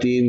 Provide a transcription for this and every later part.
3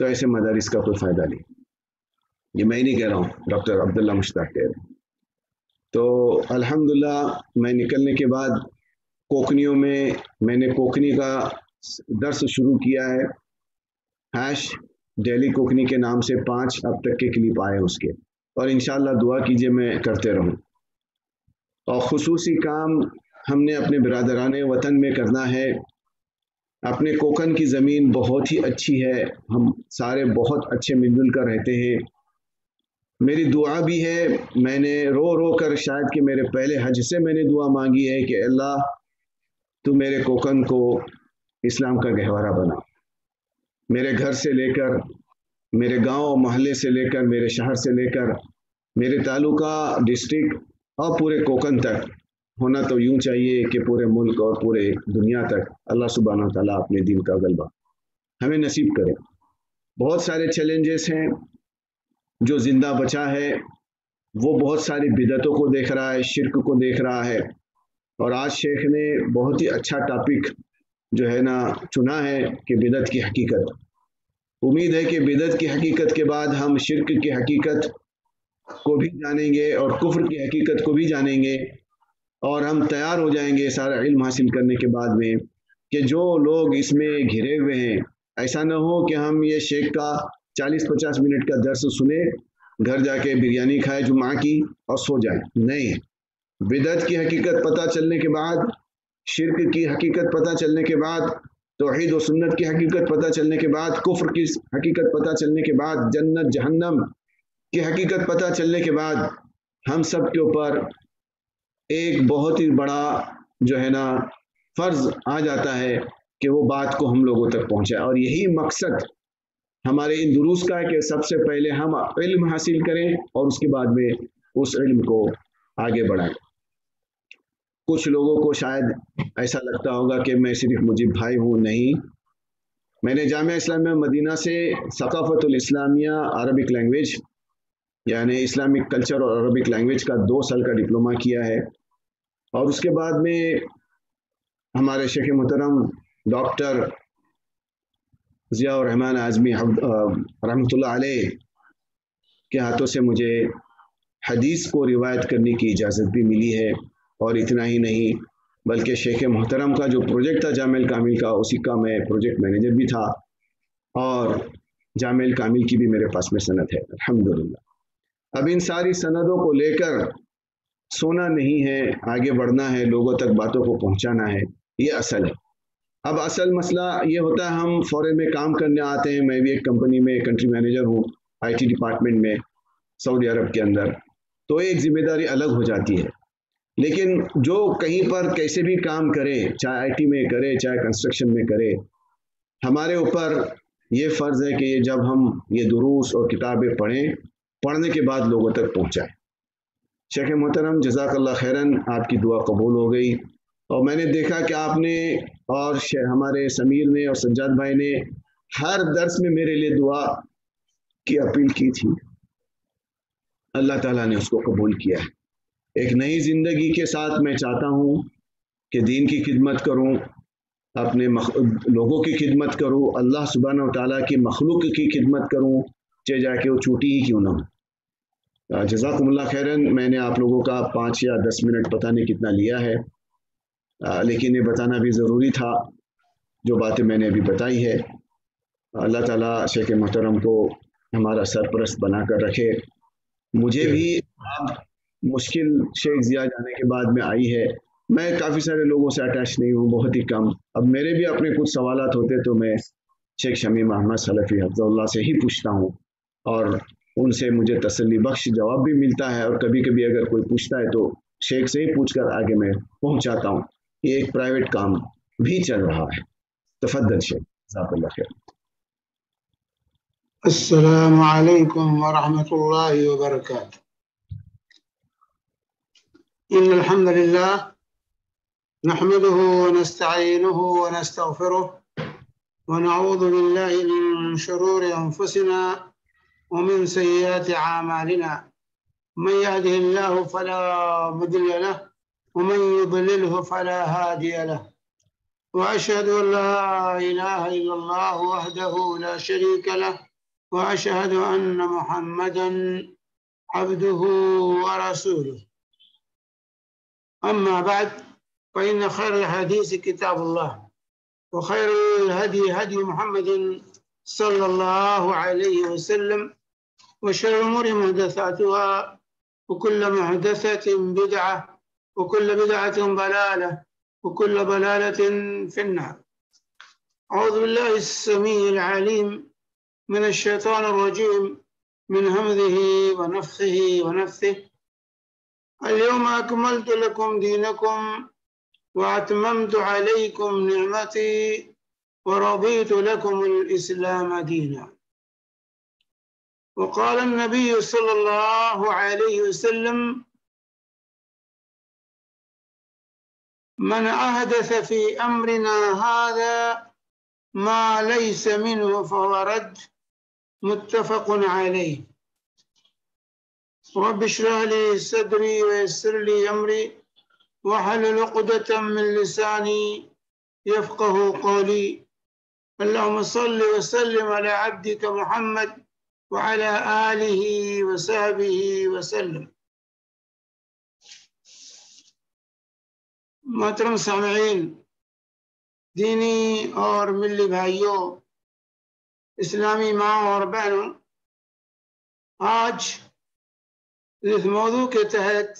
تو ایسے مدارس کا کوئی فائدہ نہیں. یہ میں نہیں کہہ رہا ہوں، ڈاکٹر عبداللہ مشتاق کہہ رہے ہیں. تو الحمدللہ میں نکلنے کے بعد کوکنیوں میں نے کوکنی کا درس شروع کیا ہے. ہیش ڈیلی کوکنی کے نام سے 5 اب تک کے کلپ آئے اس کے، اور انشاءاللہ دعا کیجئے میں کرتے رہوں. اور خصوصی کام ہم نے اپنے برادران وطن میں کرنا ہے. اپنے کوکن کی زمین بہت ہی اچھی ہے، ہم سارے بہت اچھے مل جل کر رہتے ہیں. میری دعا بھی ہے، میں نے رو کر شاید کہ میرے پہلے حج سے میں نے دعا مانگی ہے کہ اللہ تو میرے کوکن کو اسلام کا گہوارہ بنا. میرے گھر سے لے کر، میرے گاؤں محلے سے لے کر، میرے شہر سے لے کر، میرے تعلقہ ڈسٹرکٹ اور پورے کوکن تک ہونا تو یوں چاہیے کہ پورے ملک اور پورے دنیا تک اللہ سبحانہ و تعالیٰ اپنے دین کا غلبہ ہمیں نصیب کرے. بہت سارے چیلنجز ہیں. جو زندہ بچا ہے وہ بہت ساری بدعتوں کو دیکھ رہا ہے، شرک کو دیکھ رہا ہے. اور آج شیخ نے بہت ہی اچھا ٹاپک جو ہے نا چنا ہے کہ بدعت کی حقیقت. امید ہے کہ بدعت کی حقیقت کے بعد ہم شرک کی حقیقت کو بھی جانیں گے اور کفر کی حقیقت کو بھی جانیں گے، اور ہم تیار ہو جائیں گے سارا علم حاصل کرنے کے بعد میں کہ جو لوگ اس میں گھرے ہوئے ہیں، ایسا نہ ہو کہ ہم یہ شیخ کا 40-50 منٹ کا درس سنے، گھر جا کے بریانی کھائے جمعہ کی اور سو جائیں. نہیں، بدعت کی حقیقت پتہ چلنے کے بعد، شرک کی حقیقت پتہ چلنے کے بعد، توحید و سنت کی حقیقت پتہ چلنے کے بعد، کفر کی حقیقت پتہ چلنے کے بعد، جنت جہنم کی حقیقت پتہ چلنے کے بعد، ہم سب کے اوپر ایک بہت ہی بڑا جو ہے نا فرض آ جاتا ہے کہ وہ بات کو ہم لوگوں تک پہنچائے. اور یہی مقصد ہمارے ان دروس کا ہے کہ سب سے پہلے ہم علم حاصل کریں اور اس کے بعد میں اس علم کو آگے بڑھائیں. کچھ لوگوں کو شاید ایسا لگتا ہوگا کہ میں صرف مجیب بھائی ہوں. نہیں، میں نے جامعہ اسلامیہ مدینہ سے ثقافت الاسلامیہ عربک لینگویج یعنی اسلامک کلچر اور عربک لینگویج کا 2 سال کا ڈپلومہ کیا ہے. اور اس کے بعد میں ہمارے شیخ محترم ڈاکٹر ضیاء الرحمن اعظمی رحمۃ اللہ علیہ کے ہاتھوں سے مجھے حدیث کو روایت کرنے کی اجازت بھی ملی ہے. اور اتنا ہی نہیں بلکہ شیخ محترم کا جو پروجیکٹ تھا جامع الکامل کا، اسی کا میں پروجیکٹ مینیجر بھی تھا، اور جامع الکامل کی بھی میرے پاس میں سند ہے الحمدللہ. اب ان ساری سندوں کو لے کر سونا نہیں ہے، آگے بڑھنا ہے، لوگوں تک باتوں کو پہنچانا ہے، یہ اصل ہے. اب اصل مسئلہ یہ ہوتا ہے ہم فورن میں کام کرنے آتے ہیں. میں بھی ایک کمپنی میں کنٹری مینیجر ہوں IT ڈپارٹمنٹ میں سعودی عرب کے اندر، تو ایک ذمہ داری الگ ہو جاتی ہے. لیکن جو کہیں پر کیسے بھی کام کرے، چاہے IT میں کرے چاہے کنسٹرکشن میں کرے، ہمارے اوپر یہ فرض ہے کہ یہ جب ہم یہ دروس اور کتابیں پڑھنے کے بعد لوگوں تک پہنچائیں. شیخ محترم جزاک اللہ خیراً، آپ کی دعا قبول ہو گئی. اور میں نے دیکھا کہ آپ نے اور ہمارے سمیر نے اور سجاد بھائی نے ہر درس میں میرے لیے دعا کی اپیل کی تھی. اللہ تعالیٰ نے اس کو قبول کیا ہے. ایک نئی زندگی کے ساتھ میں چاہتا ہوں کہ دین کی خدمت کروں، اپنے لوگوں کی خدمت کروں، اللہ سبحانہ و تعالیٰ کی مخلوق کی خدمت کروں، چاہے جا کے وہ چھوٹی ہی کیوں نہ ہو. جزاکم اللہ خیراً. میں نے آپ لوگوں کا 5 یا 10 منٹ پتہ نہیں کتنا لیا ہے، لیکن یہ بتانا بھی ضروری تھا جو باتیں میں نے ابھی بتائی ہے. اللہ تعالیٰ شیخ محترم کو ہمارا سرپرست بنا کر رکھے. مجھے بھی مشکل شیخ ضیاء جانے کے بعد میں آئی ہے. میں کافی سارے لوگوں سے اٹیچ نہیں ہوں، بہت ہی کم. اب میرے بھی اپنے کچھ سوالات ہوتے تو میں شیخ شمیم احمد سلفی حفظہ اللہ سے ہی پوچھتا ہوں، اور ان سے مجھے تسلی بخش جواب بھی ملتا ہے. اور کبھی کبھی اگر کوئی پوچھتا ہے تو شیخ سے ہی پوچھ کر آگے میں پہنچاتا ہوں. یہ ایک پرائیویٹ کام بھی چل رہا ہے. تفضل شیخ، جزاک اللہ خیر. السلام علیکم ورحمۃ اللہ وبرکاتہ. إن الحمد لله نحمده ونستعينه ونستغفره ونعوذ بالله من شرور أنفسنا ومن سيئات أعمالنا. من يهده الله فلا مضل له ومن يضلله فلا هادي له. وأشهد أن لا إله إلا الله وحده لا شريك له وأشهد أن محمدا عبده ورسوله. أما بعد، فإن خير الحديث كتاب الله، وخير الهدي هدي محمد صلى الله عليه وسلم، وشر الأمور محدثاتها، وكل محدثة بدعة، وكل بدعة ضلالة، وكل ضلالة في النار. أعوذ بالله السميع العليم من الشيطان الرجيم، من همزه ونفخه ونفثه. اليوم أكملت لكم دينكم وأتممت عليكم نعمتي ورضيت لكم الإسلام دينا. وقال النبي صلى الله عليه وسلم: من أحدث في أمرنا هذا ما ليس منه فهو رد. متفق عليه. رب اشرح لي صدري ويسر لي أمري واحلل عقدة من لساني يفقه قولي. اللهم صل وسلم على عبدك محمد وعلى آله وصحبه وسلم. محترم سامعین، دینی اور ملی بھائیوں، اسلامی ماں اور بہنوں، آج اس موضوع کے تحت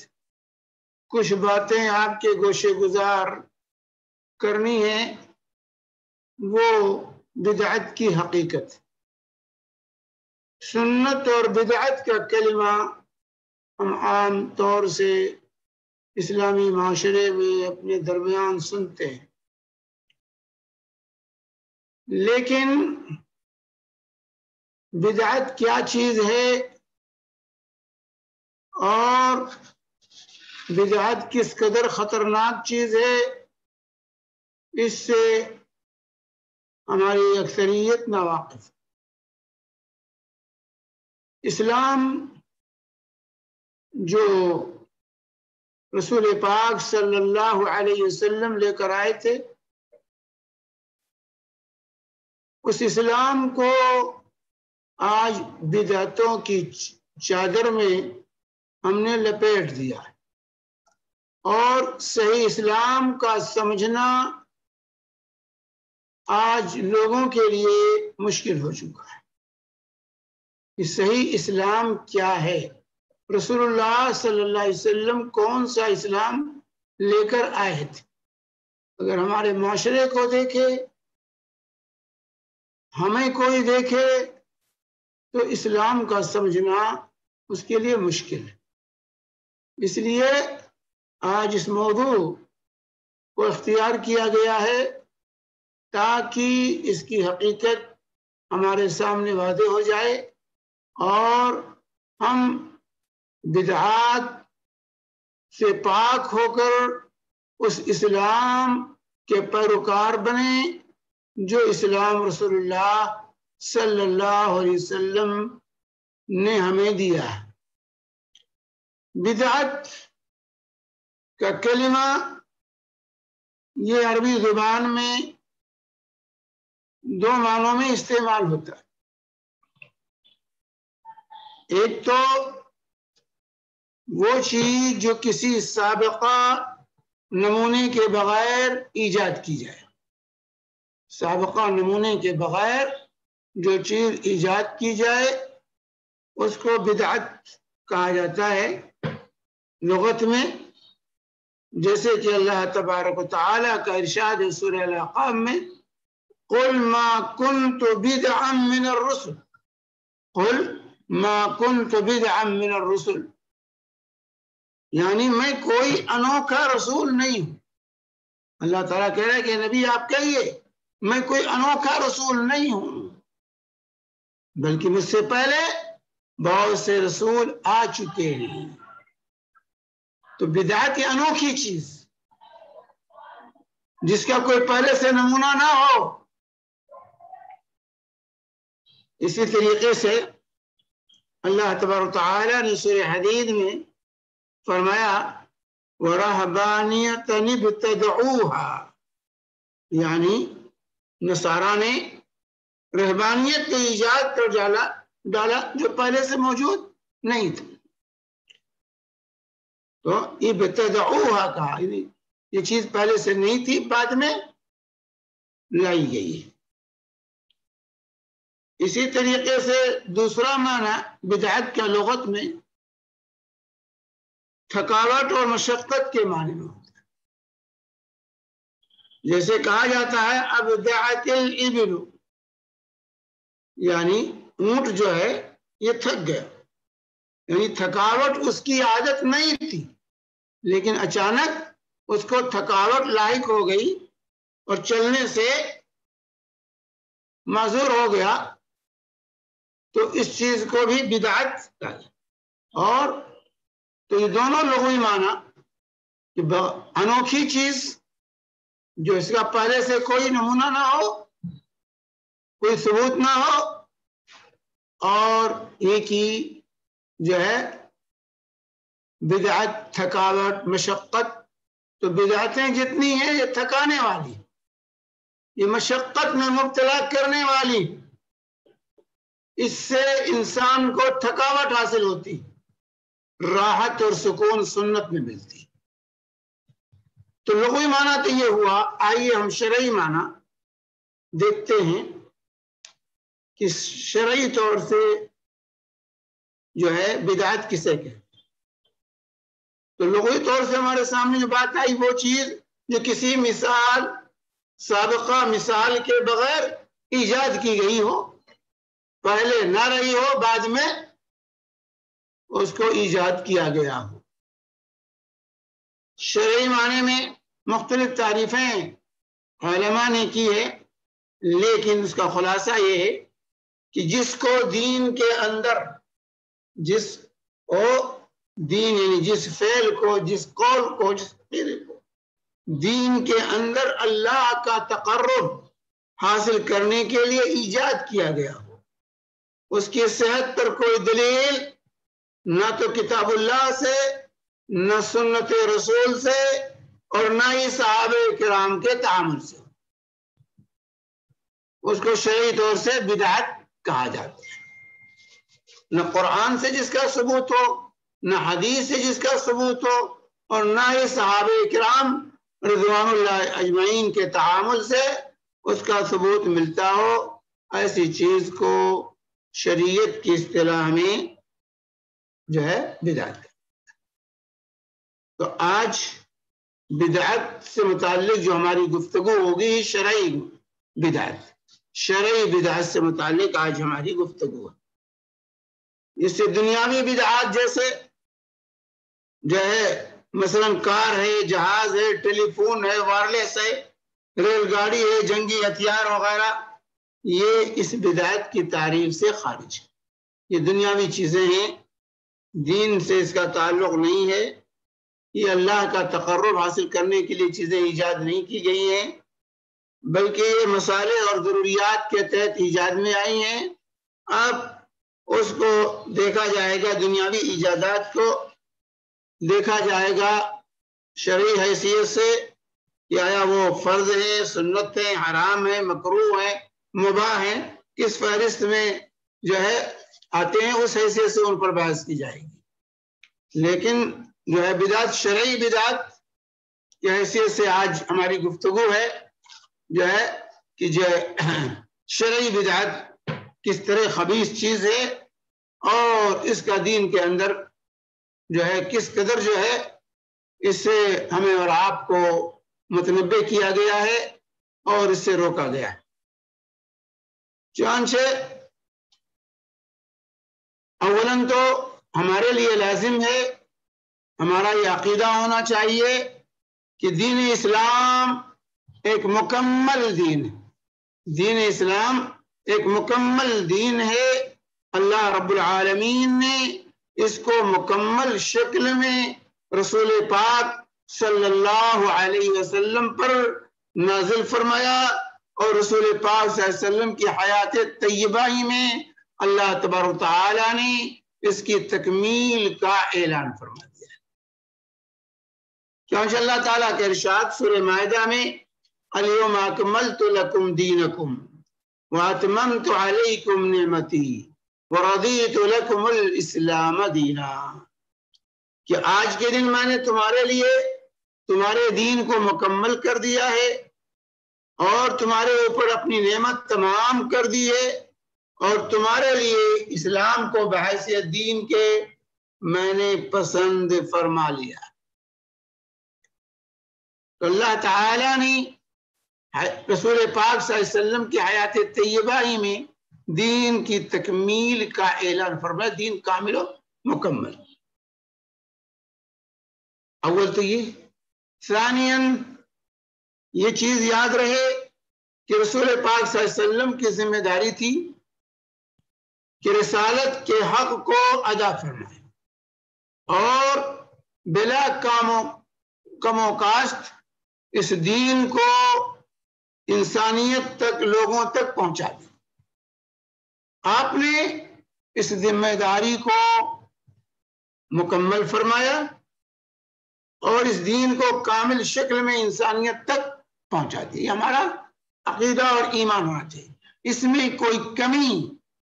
کچھ باتیں آپ کے گوشے گزار کرنی ہیں، وہ بدعت کی حقیقت۔ سنت اور بدعت کا کلمہ ہم عام طور سے اسلامی معاشرے میں اپنے درمیان سنتے ہیں، لیکن بدعت کیا چیز ہے اور بدعت کس قدر خطرناک چیز ہے، اس سے ہماری اکثریت ناواقف۔ اسلام جو رسول پاک صلی اللہ علیہ وسلم لے کر آئے تھے، اس اسلام کو آج بدعتوں کی چادر میں ہم نے لپیٹ دیا ہے، اور صحیح اسلام کا سمجھنا آج لوگوں کے لیے مشکل ہو چکا ہے کہ صحیح اسلام کیا ہے، رسول اللہ صلی اللہ علیہ وسلم کون سا اسلام لے کر آئے تھے۔ اگر ہمارے معاشرے کو دیکھے، ہمیں کوئی دیکھے، تو اسلام کا سمجھنا اس کے لیے مشکل ہے۔ اس لیے آج اس موضوع کو اختیار کیا گیا ہے تاکہ اس کی حقیقت ہمارے سامنے واضح ہو جائے اور ہم بدعات سے پاک ہو کر اس اسلام کے پیروکار بنیں جو اسلام رسول اللہ صلی اللہ علیہ وسلم نے ہمیں دیا ہے۔ بدعت کا کلمہ یہ عربی زبان میں دو معنوں میں استعمال ہوتا ہے۔ ایک تو وہ چیز جو کسی سابقہ نمونے کے بغیر ایجاد کی جائے، سابقہ نمونے کے بغیر جو چیز ایجاد کی جائے اس کو بدعت کہا جاتا ہے لغت میں، جیسے کہ اللہ تبارک و تعالیٰ کا ارشاد ہے سورہ الاحقاف میں: قل ما كنت بدعا من الرسل، قل ما كنت بدعا من الرسل، یعنی میں کوئی انوکھا رسول نہیں ہوں۔ اللہ تعالیٰ کہہ رہا ہے کہ نبی آپ کہیے میں کوئی انوکھا رسول نہیں ہوں، بلکہ مجھ سے پہلے بہت سے رسول آ چکے ہیں۔ تو بدعت یہ انوکھی چیز جس کا کوئی پہلے سے نمونہ نہ ہو۔ اسی طریقے سے اللہ تبارک و تعالیٰ نے سورہ حدید میں فرمایا وَرَهْبَانِيَةً ابْتَدَعُوهَا، یعنی نصارہ نے رہبانیت کے ایجاد کر ڈالا جو پہلے سے موجود نہیں تھا. تو ابتدعوها کہا، یہ چیز پہلے سے نہیں تھی، بعد میں لائی گئی ہے. اسی طریقے سے دوسرا معنی بدعت کا لغت میں تھکاوٹ اور مشقت کے معنی میں ہوتا ہے. جیسے کہا جاتا ہے ابدعت الابل، یعنی اونٹ جو ہے یہ تھک گیا، یعنی تھکاوٹ اس کی عادت نہیں تھی لیکن اچانک اس کو تھکاوٹ لاحق ہو گئی اور چلنے سے معذور ہو گیا، تو اس چیز کو بھی بدعت کہا. اور تو یہ دونوں لغوی معنی کہ انوکھی چیز جو اس کا پہلے سے کوئی نمونہ نہ ہو، کوئی ثبوت نہ ہو، اور ایک ہی جو ہے بدعت تھکاوٹ مشقت. تو بدعتیں جتنی ہیں یہ تھکانے والی، یہ مشقت میں مبتلا کرنے والی، اس سے انسان کو تھکاوٹ حاصل ہوتی، راحت اور سکون سنت میں ملتی. تو لغوی معنی تو یہ ہوا. آئیے ہم شرعی معنی دیکھتے ہیں کہ شرعی طور سے جو ہے بدعت کسے کہتے. تو لغوی طور سے ہمارے سامنے جو بات آئی وہ چیز جو کسی مثال سابقہ مثال کے بغیر ایجاد کی گئی ہو، پہلے نہ رہی ہو، بعد میں اس کو ایجاد کیا گیا ہو. شرعی معنی میں مختلف تعریفیں علماء نے کی ہے، لیکن اس کا خلاصہ یہ ہے کہ جس کو دین کے اندر دین یعنی جس فعل کو، جس قول کو، جس فعل کو دین کے اندر اللہ کا تقرب حاصل کرنے کے لیے ایجاد کیا گیا ہو، اس کی صحت پر کوئی دلیل نہ تو کتاب اللہ سے، نہ سنت رسول سے، اور نہ ہی صحابہ کرام کے تعامل سے، اس کو شرعی طور سے بدعت کہا جاتا ہے. نہ قرآن سے جس کا ثبوت ہو، نہ حدیث سے جس کا ثبوت ہو، اور نہ ہی صحابہ کرام رضوان اللہ اجمعین کے تعامل سے اس کا ثبوت ملتا ہو، ایسی چیز کو شریعت کی اصطلاح میں جو ہے بدعت. تو آج بدعت سے متعلق جو ہماری گفتگو ہوگی شرعی بدعت، شرعی بدعت سے متعلق آج ہماری گفتگو ہے. اس سے دنیاوی بدعات جیسے جو ہے مثلا کار ہے، جہاز ہے، ٹیلی فون ہے، وائرلیس ہے، ریل گاڑی ہے، جنگی ہتھیار وغیرہ، یہ اس بدعت کی تعریف سے خارج ہے. یہ دنیاوی چیزیں ہیں، دین سے اس کا تعلق نہیں ہے. یہ اللہ کا تقرب حاصل کرنے کے لیے چیزیں ایجاد نہیں کی گئی ہیں، بلکہ یہ مسالے اور ضروریات کے تحت ایجاد میں آئی ہیں. اب اس کو دیکھا جائے گا، دنیاوی ایجادات کو دیکھا جائے گا شرعی حیثیت سے کہ آیا وہ فرض ہے، سنت ہے، حرام ہے، مکروہ ہے، مباح ہے، کس فہرست میں جو ہے آتے ہیں، اس حیثیت سے ان پر بحث کی جائے گی. لیکن جو ہے بدعت، شرعی بدعت کی حیثیت سے آج ہماری گفتگو ہے جو ہے کہ جو شرعی بدعت کس طرح خبیث چیز ہے اور اس کا دین کے اندر جو ہے کس قدر جو ہے اس سے ہمیں اور آپ کو متنبع کیا گیا ہے اور اس سے روکا گیا ہے. چنانچہ اولاً تو ہمارے لیے لازم ہے، ہمارا یہ عقیدہ ہونا چاہیے کہ دین اسلام ایک مکمل دین ہے. دین اسلام ایک مکمل دین ہے. اللہ رب العالمین نے اس کو مکمل شکل میں رسول پاک صلی اللہ علیہ وسلم پر نازل فرمایا، اور رسول پاک صلی اللہ علیہ وسلم کی حیات طیبہ ہی میں اللہ تبارک و تعالی نے اس کی تکمیل کا اعلان فرما دیا. چنانچہ اللہ تعالیٰ کے ارشاد سورہ مائدہ میں اليوم اکملت لکم دینکم واتممت علیکم نعمتی ورضیت لکم الاسلام دینا، کہ آج کے دن میں نے تمہارے لیے تمہارے دین کو مکمل کر دیا ہے اور تمہارے اوپر اپنی نعمت تمام کر دی ہے اور تمہارے لیے اسلام کو بحیثیت دین کے میں نے پسند فرما لیا۔ تو اللہ تعالیٰ نے رسول پاک صلی اللہ علیہ وسلم کی حیات طیبہ ہی میں دین کی تکمیل کا اعلان فرمایا، دین کامل و مکمل۔ اول تو یہ، ثانیاً یہ چیز یاد رہے کہ رسول پاک صلی اللہ علیہ وسلم کی ذمہ داری تھی کہ رسالت کے حق کو ادا فرمائے اور بلا کم و کاشت اس دین کو انسانیت تک، لوگوں تک پہنچا دیا۔ آپ نے اس ذمہ داری کو مکمل فرمایا اور اس دین کو کامل شکل میں انسانیت تک پہنچا دیا۔ یہ ہمارا عقیدہ اور ایمان ہونا چاہیے، اس میں کوئی کمی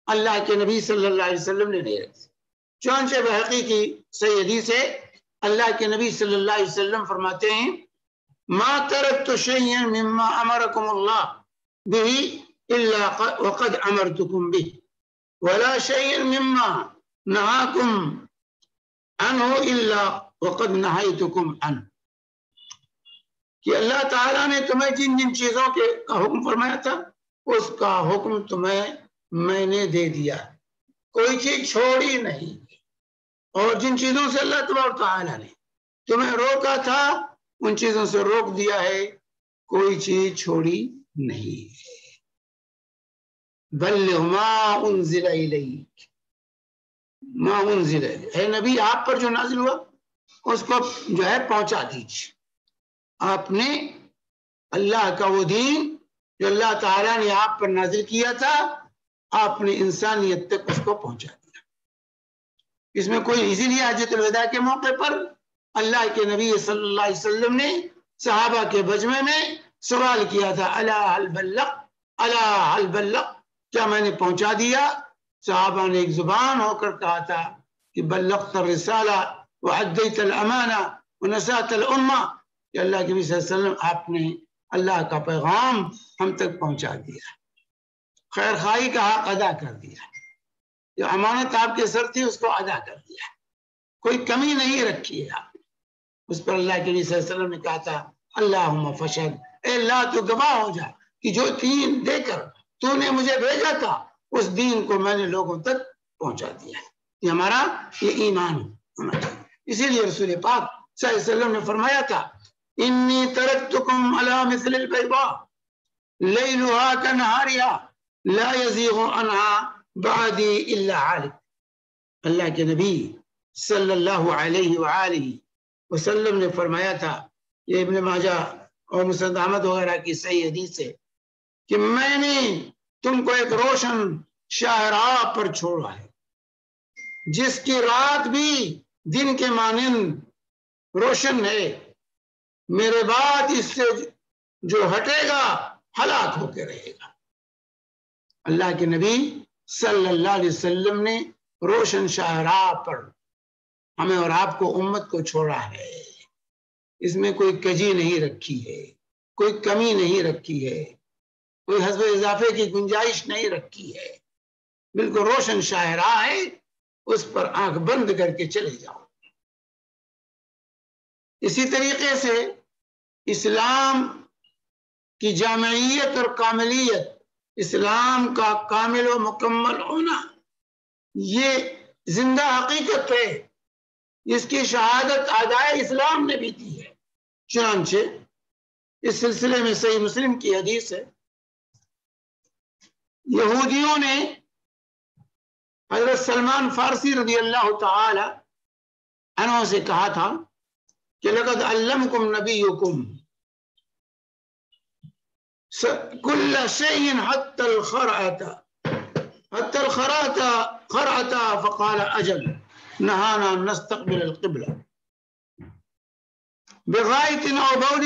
اللہ کے نبی صلی اللہ علیہ وسلم نے نہیں رکھی۔ چنانچہ بحقی کی صحیح حدیث ہے، اللہ کے نبی صلی اللہ علیہ وسلم فرماتے ہیں ما ترکت شیئا مما امرکم اللہ به الا وقد امرتکم به ولا شیئا مما نہاکم عنہ الا وقد نہیتکم عنہ، کہ اللہ تعالیٰ نے تمہیں جن جن چیزوں کا حکم فرمایا تھا اس کا حکم تمہیں میں نے دے دیا، کوئی چیز چھوڑی نہیں، اور جن چیزوں سے اللہ تبارک تعالیٰ نے تمہیں روکا تھا ان چیزوں سے روک دیا ہے، کوئی چیز چھوڑی نہیں ہے۔ بلغ ما انزل الیک، ما انزل الیک، اے نبی آپ پر جو نازل ہوا اس کو جو ہے پہنچا دیجیے۔ آپ نے اللہ کا وہ دین جو اللہ تعالیٰ نے آپ پر نازل کیا تھا آپ نے انسانیت تک اس کو پہنچا دیا۔ اس میں کوئی، اسی لیے حجۃ الوداع کے موقع پر اللہ کے نبی صلی اللہ علیہ وسلم نے صحابہ کے مجمع میں سوال کیا تھا، الا هل بلغ، الا هل بلغ، کیا میں نے پہنچا دیا؟ صحابہ نے ایک زبان ہو کر کہا تھا کہ بلغت الرسالہ وادیت الامانہ ونصحت الامہ، کہ اللہ کے نبی صلی اللہ علیہ وسلم آپ نے اللہ کا پیغام ہم تک پہنچا دیا، خیر خواہی کا حق ادا کر دیا، جو امانت آپ کے سر تھی اس کو ادا کر دیا، کوئی کمی نہیں رکھی ہے آپ نے۔ اس پر اللہ کے نبی صلی اللہ علیہ وسلم نے کہا تھا اللہم فشہد، اے اللہ تو گواہ ہو جا کہ جو دین دے کر تو نے مجھے بھیجا تھا اس دین کو میں نے لوگوں تک پہنچا دیا ہے۔ یہ ہمارا یہ ایمان ہونا چاہیے۔ اسی لیے رسول پاک صلی اللہ علیہ وسلم نے فرمایا تھا انی ترکتکم علی مثل البیضاء لیلھا کنہارھا لا یزیغ عنہا بعدی الا حالک۔ اللہ کے نبی صلی اللہ علیہ وآلہ وسلم نے فرمایا تھا، یہ ابن ماجہ اور مسند احمد وغیرہ کی صحیح حدیث ہے، کہ میں نے تم کو ایک روشن شاہراہ پر چھوڑا ہے جس کی رات بھی دن کے مانند روشن ہے، میرے بعد اس سے جو ہٹے گا ہلاک ہو کے رہے گا۔ اللہ کے نبی صلی اللہ علیہ وسلم نے روشن شاہراہ پر ہمیں اور آپ کو امت کو چھوڑا ہے، اس میں کوئی کجی نہیں رکھی ہے، کوئی کمی نہیں رکھی ہے، کوئی حذف اضافے کی گنجائش نہیں رکھی ہے، بالکل روشن شاہراہ ہے، اس پر آنکھ بند کر کے چلے جاؤ۔ اسی طریقے سے اسلام کی جامعیت اور کاملیت، اسلام کا کامل و مکمل ہونا یہ زندہ حقیقت ہے، اس کی شہادت آدائے اسلام نے بھی دی ہے۔ چنانچہ اس سلسلے میں صحیح مسلم کی حدیث ہے، یہودیوں نے حضرت سلمان فارسی رضی اللہ تعالی عنہ سے کہا تھا کہ لقد علمکم نبیکم کل شیء حتی الخرعۃ فقال اجل نہانا نستقبل القبلہ بغائط او بول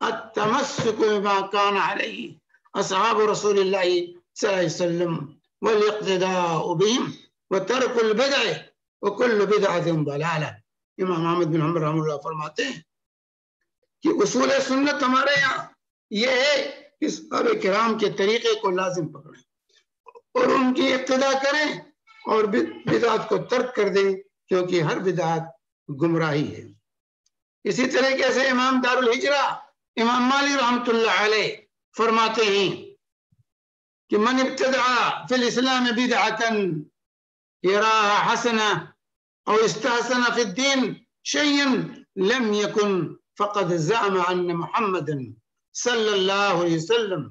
التمسك بما كان عليه أصحاب رسول الله صلى الله عليه وسلم والاقتداء بهم وترك البدع وكل بدعة ضلالة. امام احمد بن حنبل رحمہ اللہ فرماتے ہیں کہ اصول سنت ہمارے یہاں یہ ہے کہ صحابہ کرام کے طریقے کو لازم پکڑیں اور ان کی اقتداء کریں اور بدعات کو ترک کر دیں، کیونکہ ہر بدعات گمراہی ہے۔ اسی طریقے سے امام دار الہجرہ امام مالک رحمۃ اللہ علیہ فرماتے ہیں کہ من ابتدع فی الاسلام بدعة يراها حسنة او استحسن في الدين شيئا لم يكن فقد زعم ان محمدا صلى الله عليه وسلم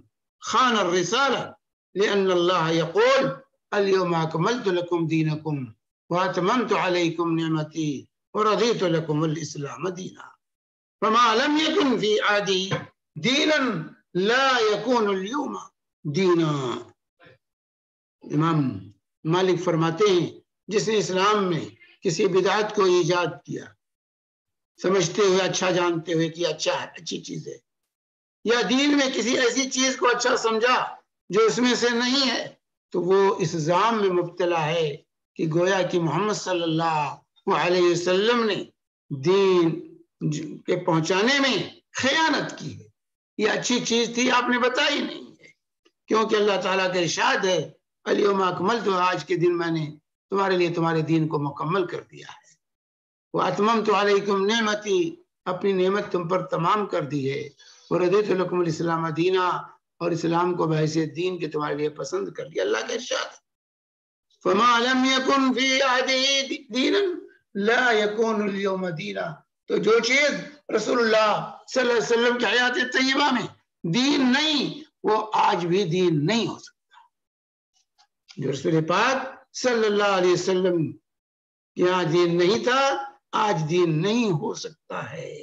خان الرسالة، لأن الله يقول اليوم أكملت لكم دينكم وأتممت عليكم نعمتي ورضيت لكم الإسلام دينا، فما لم يكن في عهده دينا لا يكون اليوم دینا۔ امام مالک فرماتے ہیں جس نے اسلام میں کسی بدعت کو ایجاد کیا سمجھتے ہوئے، اچھا جانتے ہوئے کہ اچھا ہے، اچھی چیز ہے، یا دین میں کسی ایسی چیز کو اچھا سمجھا جو اس میں سے نہیں ہے، تو وہ اس الزام میں مبتلا ہے کہ گویا کہ محمد صلی اللہ علیہ وسلم نے دین کے پہنچانے میں خیانت کی ہے، یہ اچھی چیز تھی آپ نے بتائی نہیں ہے، کیونکہ اللہ تعالیٰ کا ارشاد ہے الیوم اکملت، آج کے دن میں نے تمہارے لیے تمہارے دین کو مکمل کر دیا ہے، واتممت علیکم نعمتی، اپنی نعمت تم پر تمام کر دی ہے، ورضیت لکم الاسلام دینا، اور اسلام کو بحیثیت دین کے تمہارے لیے پسند کر دیا۔ اللہ کا ارشاد فما لم یکن فی عہدہ دینا لا یکون اليوم دینا، تو جو چیز رسول اللہ صلی اللہ علیہ وسلم کی حیات طیبہ میں دین نہیں، وہ آج بھی دین نہیں ہو سکتا۔ جو رسول پاک صلی اللہ علیہ وسلم یہاں دین نہیں تھا، آج دین نہیں ہو سکتا ہے۔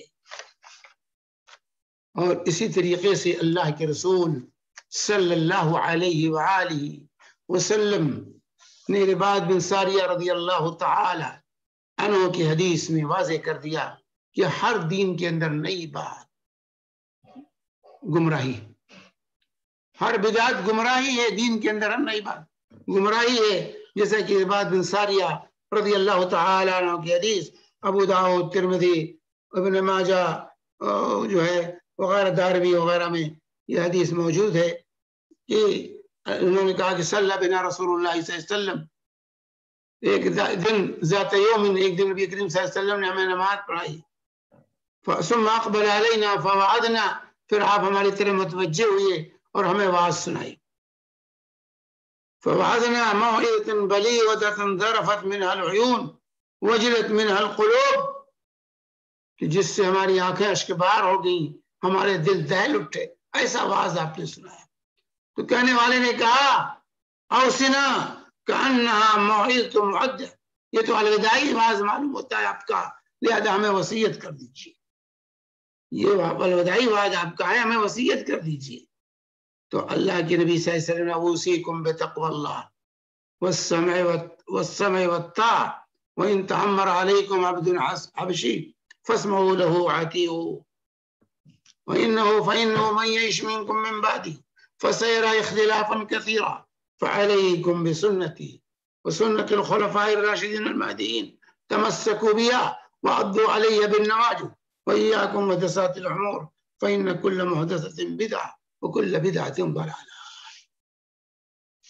اور اسی طریقے سے اللہ کے رسول صلی اللہ علیہ وآلہ وسلم نے عرباد بن ساریہ رضی اللہ تعالی عنہ کی حدیث میں واضح کر دیا کہ ہر دین کے اندر نئی بات گمراہی، ہر بدعت گمراہی ہے، دین کے اندر ہر نئی بات گمراہی ہے، جیسا کہ عرباد بن ساریہ رضی اللہ تعالی عنہ کی حدیث ابو داؤد، ترمذی، ابن ماجہ جو ہے وغیرہ، دارمی وغیرہ میں یہ حدیث موجود ہے کہ انہوں نے کہا کہ صلی بنا رسول اللہ صلی اللہ علیہ وسلم، ایک دن ذات یوم، ایک دن نبی کریم صلی اللہ علیہ وسلم نے ہمیں نماز پڑھائی، ثم اقبل علینا فوعدنا، پھر آپ ہماری طرح متوجہ ہوئے اور ہمیں واعظ سنائی، فوعدنا موعظة بلیغة ذرفت منها العیون وجلت منها القلوب، کہ جس سے ہماری آنکھیں اشکبار ہو گئیں، ہمارے دل دہل اٹھے، ایسا واعظ آپ نے سنایا۔ تو کہنے والے نے کہا اوصنا کأنها موعظة مودع، یہ تو الوداعی واعظ معلوم ہوتا ہے آپ کا، لہذا ہمیں وصیت کر دیجیے، یہ الوداعی واعظ آپ کا ہے، ہمیں وصیت کر دیجیے۔ تو اللہ کے نبی صلی اللہ علیہ وسلم نے اوصیکم بتقوی اللہ والسمع والطاعة وإن تأمر عليكم عبد حبشي فاسمعوا له وأطيعوه فإنه من يعش منكم من بعدي فسيرى اختلافا كثيرا فعليكم بسنتي وسنة الخلفاء الراشدين المهديين تمسكوا بها وعضوا علي بالنواجذ وإياكم محدثات الأمور فإن كل محدثة بدعة وكل بدعة ضلالة۔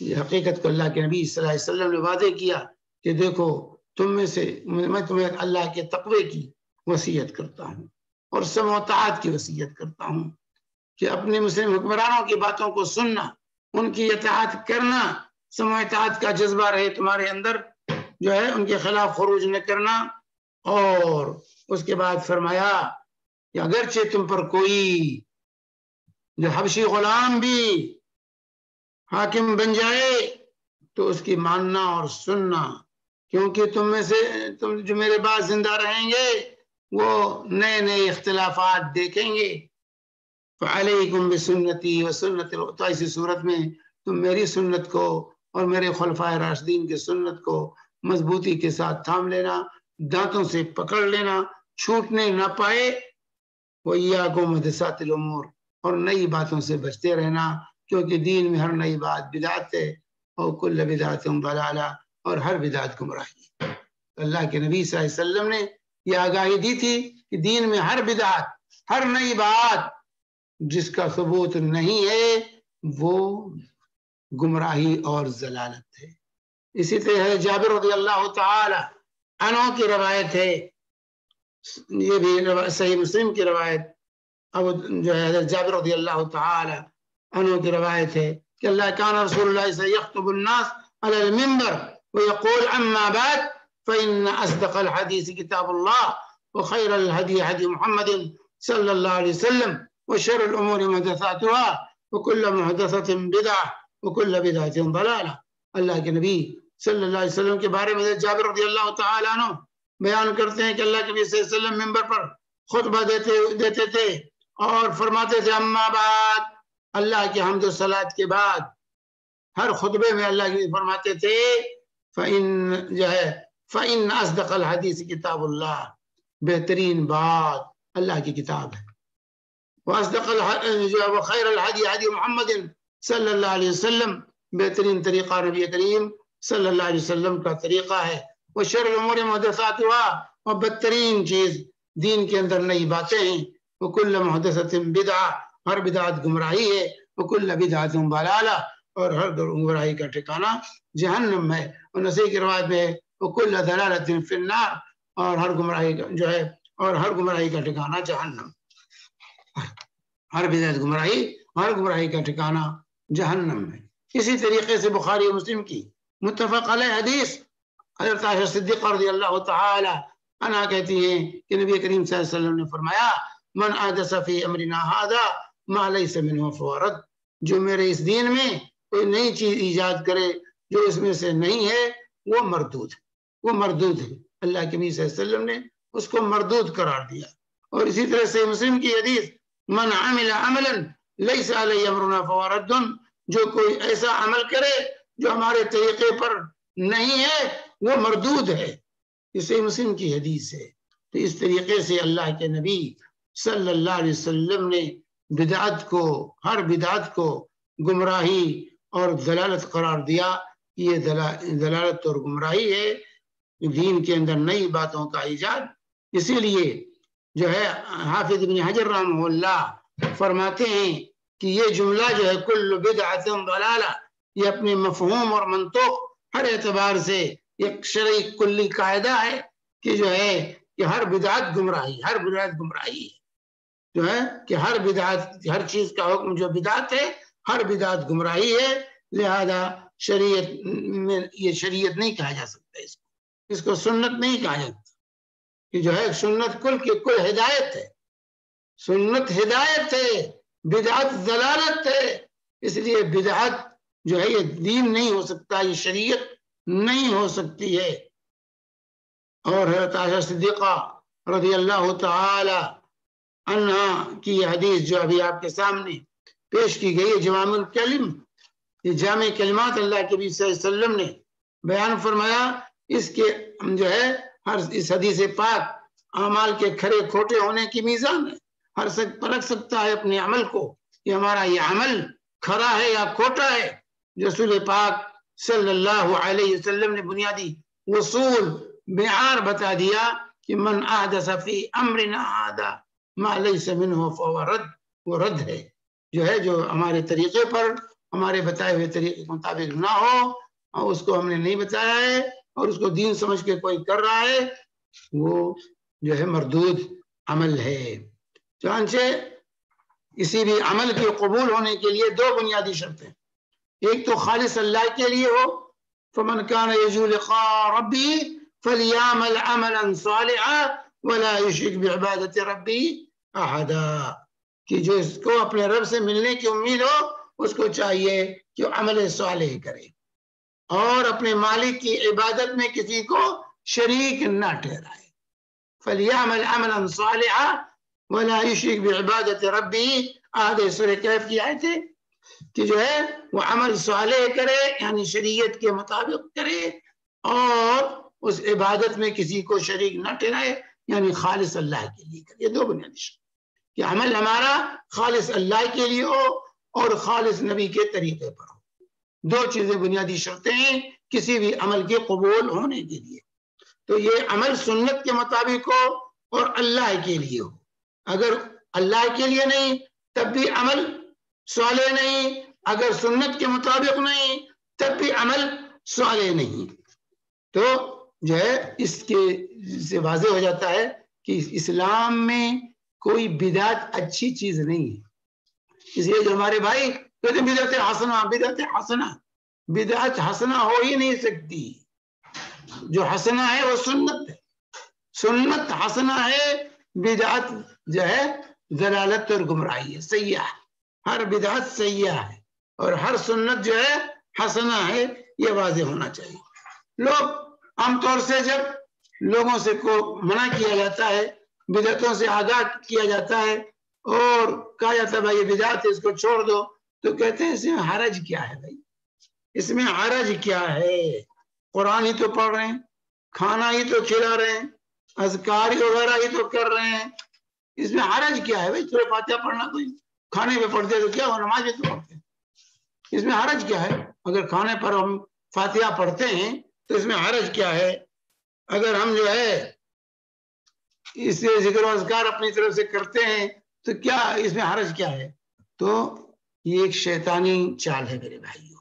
یہ حقیقت کو اللہ کے نبی صلی اللہ علیہ وسلم نے واضح کیا کہ دیکھو تم میں سے میں تمہیں اللہ کے تقوی کی وصیت کرتا ہوں اور سمع و طاعت کی وصیت کرتا ہوں، کہ اپنے مسلم حکمرانوں کی باتوں کو سننا، ان کی اطاعت کرنا، سمع و اطاعت کا جذبہ رہے تمہارے اندر، جو ہے ان کے خلاف خروج نہ کرنا۔ اور اس کے بعد فرمایا کہ اگرچہ تم پر کوئی جو حبشی غلام بھی حاکم بن جائے تو اس کی ماننا اور سننا، کیونکہ تم میں سے تم جو میرے بعد زندہ رہیں گے وہ نئے نئے اختلافات دیکھیں گے۔ فعلیکم بسنتی وسنت، تو ایسی صورت میں تم میری سنت کو اور میرے خلفائے راشدین کی سنت کو مضبوطی کے ساتھ تھام لینا، دانتوں سے پکڑ لینا، چھوٹنے نہ پائے، وَإِيَّاكُمْ مُحْدَثَاتِ الْأُمُورِ، اور نئی باتوں سے بچتے رہنا، کیونکہ دین میں ہر نئی بات بدعت ہے، اور کل بدعت ضلالہ، اور ہر بدعت گمراہی ہے۔ اللہ کے نبی صلی اللہ علیہ وسلم نے یہ آگاہی دی تھی کہ دین میں ہر بدعت، ہر نئی بات جس کا ثبوت نہیں ہے وہ گمراہی اور ضلالت ہے۔ اسی طرح جابر رضی اللہ تعالی عنہ کی روایت ہے، یہ بھی صحیح مسلم کی روایت، اب جو ہے حضرت جابر رضی اللہ تعالی عنہ کی روایت ہے کہ اللہ کان رسول اللہ صلی اللہ علیہ وسلم یخطب الناس علی المنبر ويقول اما بعد فإن أصدق الحديث كتاب الله وخير الهدي هدي محمد صلى الله عليه وسلم وشر الأمور محدثاتها وكل محدثة بدعة وكل بدعة ضلالة۔ اللہ کے نبی صلی اللہ علیہ وسلم کے بارے میں جابر رضی اللہ تعالی عنہ بیان کرتے ہیں کہ اللہ کے نبی صلی اللہ علیہ وسلم منبر پر خطبہ دیتے تھے اور فرماتے تھے اما بعد، اللہ کی حمد و صلات کے بعد ہر خطبے میں اللہ کے فرماتے تھے فَإِنَّ أَصْدَقَ الْحَدِيثِ کتاب اللہ، بہترین بات اللہ کی کتاب ہے، وَخَيْرَ الْحَدِي حَدِي محمد صلی اللہ علیہ وسلم، بہترین طریقہ نبی کریم صلی اللہ علیہ وسلم کا طریقہ ہے، وَشَرُّ الْأُمُورِ مُحْدَثَاتُهَا، اور بدترین چیز دین کے اندر نئی باتیں ہیں، وَكُلَّ مُحْدَثَةٍ بِدْعَةٍ، ہر بدعت گمراہی ہے، وَكُلَّ بِدْعَةٍ ضَلَالَةٍ، اور ہر گمراہی کا ٹھکانہ جہنم ہے۔ اور نسائی کی روایت میں وَكُلَّ ضَلَالَةٍ فِي النَّارِ، اور ہر گمراہی کا جو ہے اور ہر گمراہی کا ٹھکانہ جہنم، ہر بدعت گمراہی، ہر گمراہی کا ٹھکانہ جہنم ہے۔ اسی طریقے سے بخاری و مسلم کی متفق علیہ حدیث، حضرت عائشہ صدیقہ رضی اللہ تعالی عنہا کہتی ہیں کہ نبی کریم صلی اللہ علیہ وسلم نے فرمایا من احدث فی امرنا ھذا ما لیس منہ فہو رد، جو میرے اس دین میں کوئی نئی چیز ایجاد کرے جو اس میں سے نہیں ہے وہ مردود ہے، وہ مردود ہے۔ اللہ کے نبی صلی اللہ علیہ وسلم نے اس کو مردود قرار دیا۔ اور اسی طرح سے مسلم کی حدیث من عمل عملا لیس علیہ امرنا فہو رد، جو کوئی ایسا عمل کرے جو ہمارے طریقے پر نہیں ہے وہ مردود ہے، اسے مسلم کی حدیث ہے۔ تو اس طریقے سے اللہ کے نبی صلی اللہ علیہ وسلم نے بدعت کو، ہر بدعت کو گمراہی اور ضلالت قرار دیا، یہ ضلالت اور گمراہی ہے، دین کے اندر نئی باتوں کا ایجاد۔ اسی لیے جو ہے حافظ ابن حجر رحمہ اللہ فرماتے ہیں کہ یہ جملہ جو ہے کل بدعۃ ضلالہ، یہ اپنے مفہوم اور منطق ہر اعتبار سے ایک شرعی کلی قاعدہ ہے کہ جو ہے کہ ہر بدعت گمراہی، ہر بدعت گمراہی ہے، جو ہے کہ ہر بدعت، ہر چیز کا حکم جو بدعت ہے ہر بدعت گمراہی ہے، لہذا شریعت میں یہ شریعت نہیں کہا جا سکتا، اس کو سنت نہیں کہا جاتا، کہ جو ہے سنت کل کی کل ہدایت ہے، سنت ہدایت ہے، بدعت ضلالت ہے، اس لیے بدعت جو ہے یہ دین نہیں ہو سکتا، یہ شریعت نہیں ہو سکتی ہے۔ اور حضرت عائشہ صدیقہ رضی اللہ تعالی عنہا کی یہ حدیث جو ابھی آپ کے سامنے پیش کی گئی ہے، جوامع الکلم، یہ جامع کلمات اللہ کے نبی صلی اللہ علیہ وسلم نے بیان فرمایا، اس کے جو ہے ہر اس حدیث پاک اعمال کے کھرے کھوٹے ہونے کی میزان ہے، ہر شخص پرکھ سکتا ہے اپنے عمل کو کہ ہمارا یہ عمل کھرا ہے یا کھوٹا ہے۔ رسول پاک صلی اللہ علیہ وسلم نے بنیادی اصول معیار بتا دیا کہ من احدث فی امرنا ھذا ما لیس منہ فہو رد، وہ رد ہے، جو ہے جو ہمارے طریقے پر، ہمارے بتائے ہوئے طریقے کے مطابق نہ ہو، اور اس کو ہم نے نہیں بتایا ہے اور اس کو دین سمجھ کے کوئی کر رہا ہے، وہ جو ہے مردود عمل ہے۔ چنانچہ کسی بھی عمل کے قبول ہونے کے لیے دو بنیادی شرطیں، ایک تو خالص اللہ کے لیے ہو، فمن کان یرجو لقاء ربہ فلیعمل عملا صالحا ولا یشرک بعبادۃ ربہ احدا، کہ جو اس کو اپنے رب سے ملنے کی امید ہو اس کو چاہیے کہ وہ عمل صالح کرے اور اپنے مالک کی عبادت میں کسی کو شریک نہ ٹھہرائے۔ فلیعمل عملا صالحا ولا یشرک بعبادۃ ربہ احدا، سورہ کہف کی آیت ہے کہ جو ہے وہ عمل صالح کرے، یعنی شریعت کے مطابق کرے، اور اس عبادت میں کسی کو شریک نہ ٹھہرائے، یعنی خالص اللہ کے لیے کرے۔ یہ دو بنیادی شرط۔ کہ عمل ہمارا خالص اللہ کے لیے ہو اور خالص نبی کے طریقے پر ہو. دو چیزیں بنیادی شرطیں ہیں کسی بھی عمل کے قبول ہونے کے لیے. تو یہ عمل سنت کے مطابق ہو اور اللہ کے لیے ہو. اگر اللہ کے لیے نہیں تب بھی عمل صالح نہیں، اگر سنت کے مطابق نہیں تب بھی عمل صالح نہیں. تو جو ہے اس کے سے واضح ہو جاتا ہے کہ اسلام میں کوئی بدعت اچھی چیز نہیں ہے. اس لیے جو ہمارے بھائی کہتے ہیں بدعت حسنہ، بدعت حسنہ، بدعت حسنہ ہو ہی نہیں سکتی. جو حسنہ ہے وہ سنت ہے، سنت حسنہ ہے، بدعت جو ہے ضلالت اور گمراہی ہے، سیاح. ہر بدعت سیاح ہے اور ہر سنت جو ہے حسنہ ہے، یہ واضح ہونا چاہیے. لوگ عام طور سے جب لوگوں سے کو منع کیا جاتا ہے، بدعتوں سے آگاہ کیا جاتا ہے اور کہا جاتا ہے بھائی یہ بدعت ہے اس کو چھوڑ دو، تو کہتے ہیں اس میں حرج کیا ہے بھائی، اس میں حرج کیا ہے؟ قرآن ہی تو پڑھ رہے ہیں، کھانا ہی تو کھلا رہے ہیں، اذکار وغیرہ ہی تو کر رہے ہیں، اس میں حرج کیا ہے بھائی؟ سورہ فاتحہ پڑھنا کوئی کھانے پہ پڑھتے تو کیا ہو، نماز میں تو پڑھتے ہیں، اس میں حرج کیا ہے؟ اگر کھانے پر ہم فاتحہ پڑھتے ہیں تو اس میں حرج کیا ہے؟ اگر ہم جو ہے اس سے ذکر و اذکار اپنی طرف سے کرتے ہیں تو کیا اس میں حرج کیا ہے؟ تو یہ ایک شیطانی چال ہے میرے بھائیوں،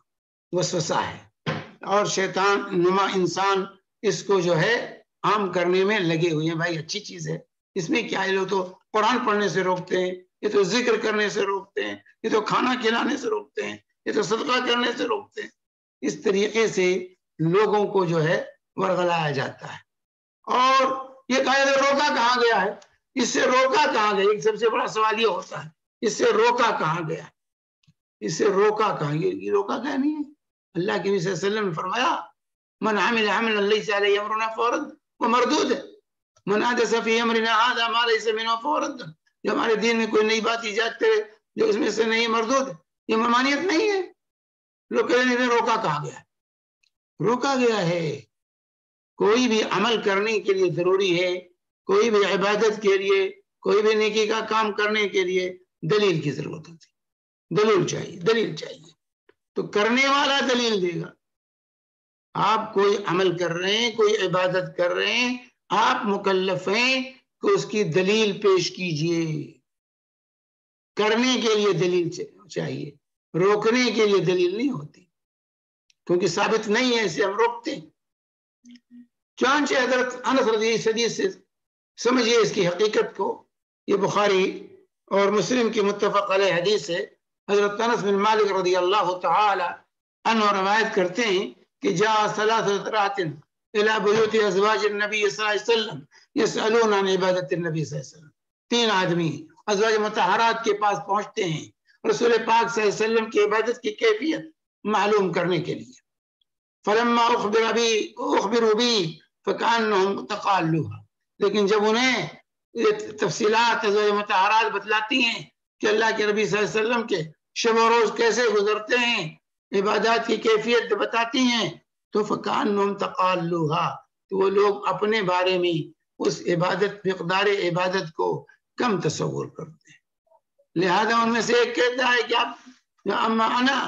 وسوسہ ہے، اور شیطان نما انسان اس کو جو ہے عام کرنے میں لگے ہوئے ہیں. بھائی اچھی چیز ہے، اس میں کیا ہے؟ لوگ تو قرآن پڑھنے سے روکتے ہیں، یہ تو ذکر کرنے سے روکتے ہیں، یہ تو کھانا کھلانے سے روکتے ہیں، یہ تو صدقہ کرنے سے روکتے ہیں. اس طریقے سے لوگوں کو جو ہے ورغلایا جاتا ہے. اور یہ کہا جاتا ہے روکا کہاں گیا ہے؟ اس سے روکا کہاں گیا؟ ایک سب سے بڑا سوال یہ ہوتا ہے اس سے روکا کہاں گیا؟ اس سے روکا کہاں گیا؟ یہ روکا کیا نہیں ہے؟ اللہ کے نبی صلی اللہ علیہ وسلم نے فرمایا من عمل عملا لیس علیہ امرنا فورد وہ مردود ہے، من احدث فی امرنا ھذا ما لیس منہ فورد. جو ہمارے دین میں کوئی نئی بات ایجاد کرے جو اس میں سے نہیں، مردود ہے، یہ ممانعت نہیں ہے. لوگ کہتے ہیں روکا کہاں گیا؟ روکا گیا ہے. کوئی بھی عمل کرنے کے لیے ضروری ہے، کوئی بھی عبادت کے لیے، کوئی بھی نیکی کا کام کرنے کے لیے دلیل کی ضرورت ہوتی ہے. دلیل چاہیے، دلیل چاہیے. تو کرنے والا دلیل دے گا. آپ کوئی عمل کر رہے ہیں، کوئی عبادت کر رہے ہیں، آپ مکلف ہیں کہ اس کی دلیل پیش کیجئے. کرنے کے لیے دلیل چاہیے، روکنے کے لیے دلیل نہیں ہوتی، کیونکہ ثابت نہیں ہے اسے ہم روکتے ہیں. چنانچہ حضرت انس رضی اللہ عنہ سے سمجھیے اس کی حقیقت کو. یہ بخاری اور مسلم کی متفق علیہ حدیث ہے. حضرت انس بن مالک رضی اللہ تعالی عنہ روایت کرتے ہیں کہ جاء ثلاثة رات الى بیوت ازواج النبی صلی اللہ علیہ وسلم یسألون عن عبادت النبی صلی اللہ علیہ وسلم. 3 آدمی ازواج مطہرات کے پاس پہنچتے ہیں رسول پاک صلی اللہ علیہ وسلم کی عبادت کی کیفیت معلوم کرنے کے لیے. فلما اخبروا بی فکانہم تقالوها. لیکن جب انہیں یہ تفصیلات ازواج مطہرات بتلاتی ہیں کہ اللہ کے نبی صلی اللہ علیہ وسلم کے شب و روز کیسے گزرتے ہیں، عبادات کی کیفیت بتاتی ہیں، تو فکانہم تقالوها، تو وہ لوگ اپنے بارے میں اس عبادت، مقدار عبادت کو کم تصور کرتے ہیں. لہذا ان میں سے ایک کہتا ہے کہ اما انا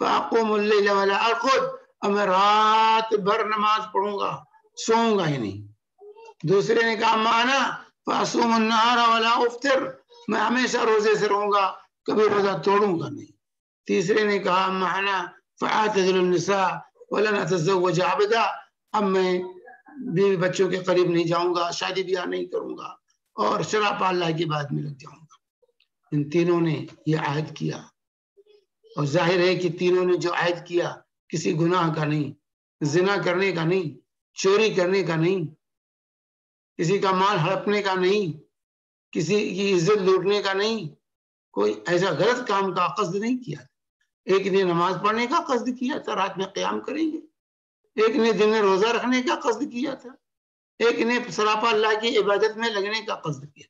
فاقوم اللیل ولا ارقد، اب میں رات بھر نماز پڑھوں گا، سوؤں گا ہی نہیں. دوسرے نے کہا اما انا فاصوم النہار ولا افطر، میں ہمیشہ روزے سے رہوں گا، کبھی روزہ توڑوں گا نہیں. تیسرے نے کہا اما انا فاعتزل النساء ولن اتزوج ابدا، اب میں بیوی بچوں کے قریب نہیں جاؤں گا، شادی بیاہ نہیں کروں گا اور شراب اللہ کی بات میں لگ جاؤں گا. ان تینوں نے یہ عہد کیا، اور ظاہر ہے کہ تینوں نے جو عہد کیا کسی گناہ کا نہیں، زنا کرنے کا نہیں، چوری کرنے کا نہیں، کسی کا مال ہڑپنے کا نہیں، کسی کی عزت لوٹنے کا نہیں، کوئی ایسا غلط کام کا قصد نہیں کیا. ایک نے نماز پڑھنے کا قصد کیا تھا، رات میں قیام کریں گے. ایک نے دن میں روزہ رکھنے کا قصد کیا تھا. ایک نے سراپا اللہ کی عبادت میں لگنے کا قصد کیا.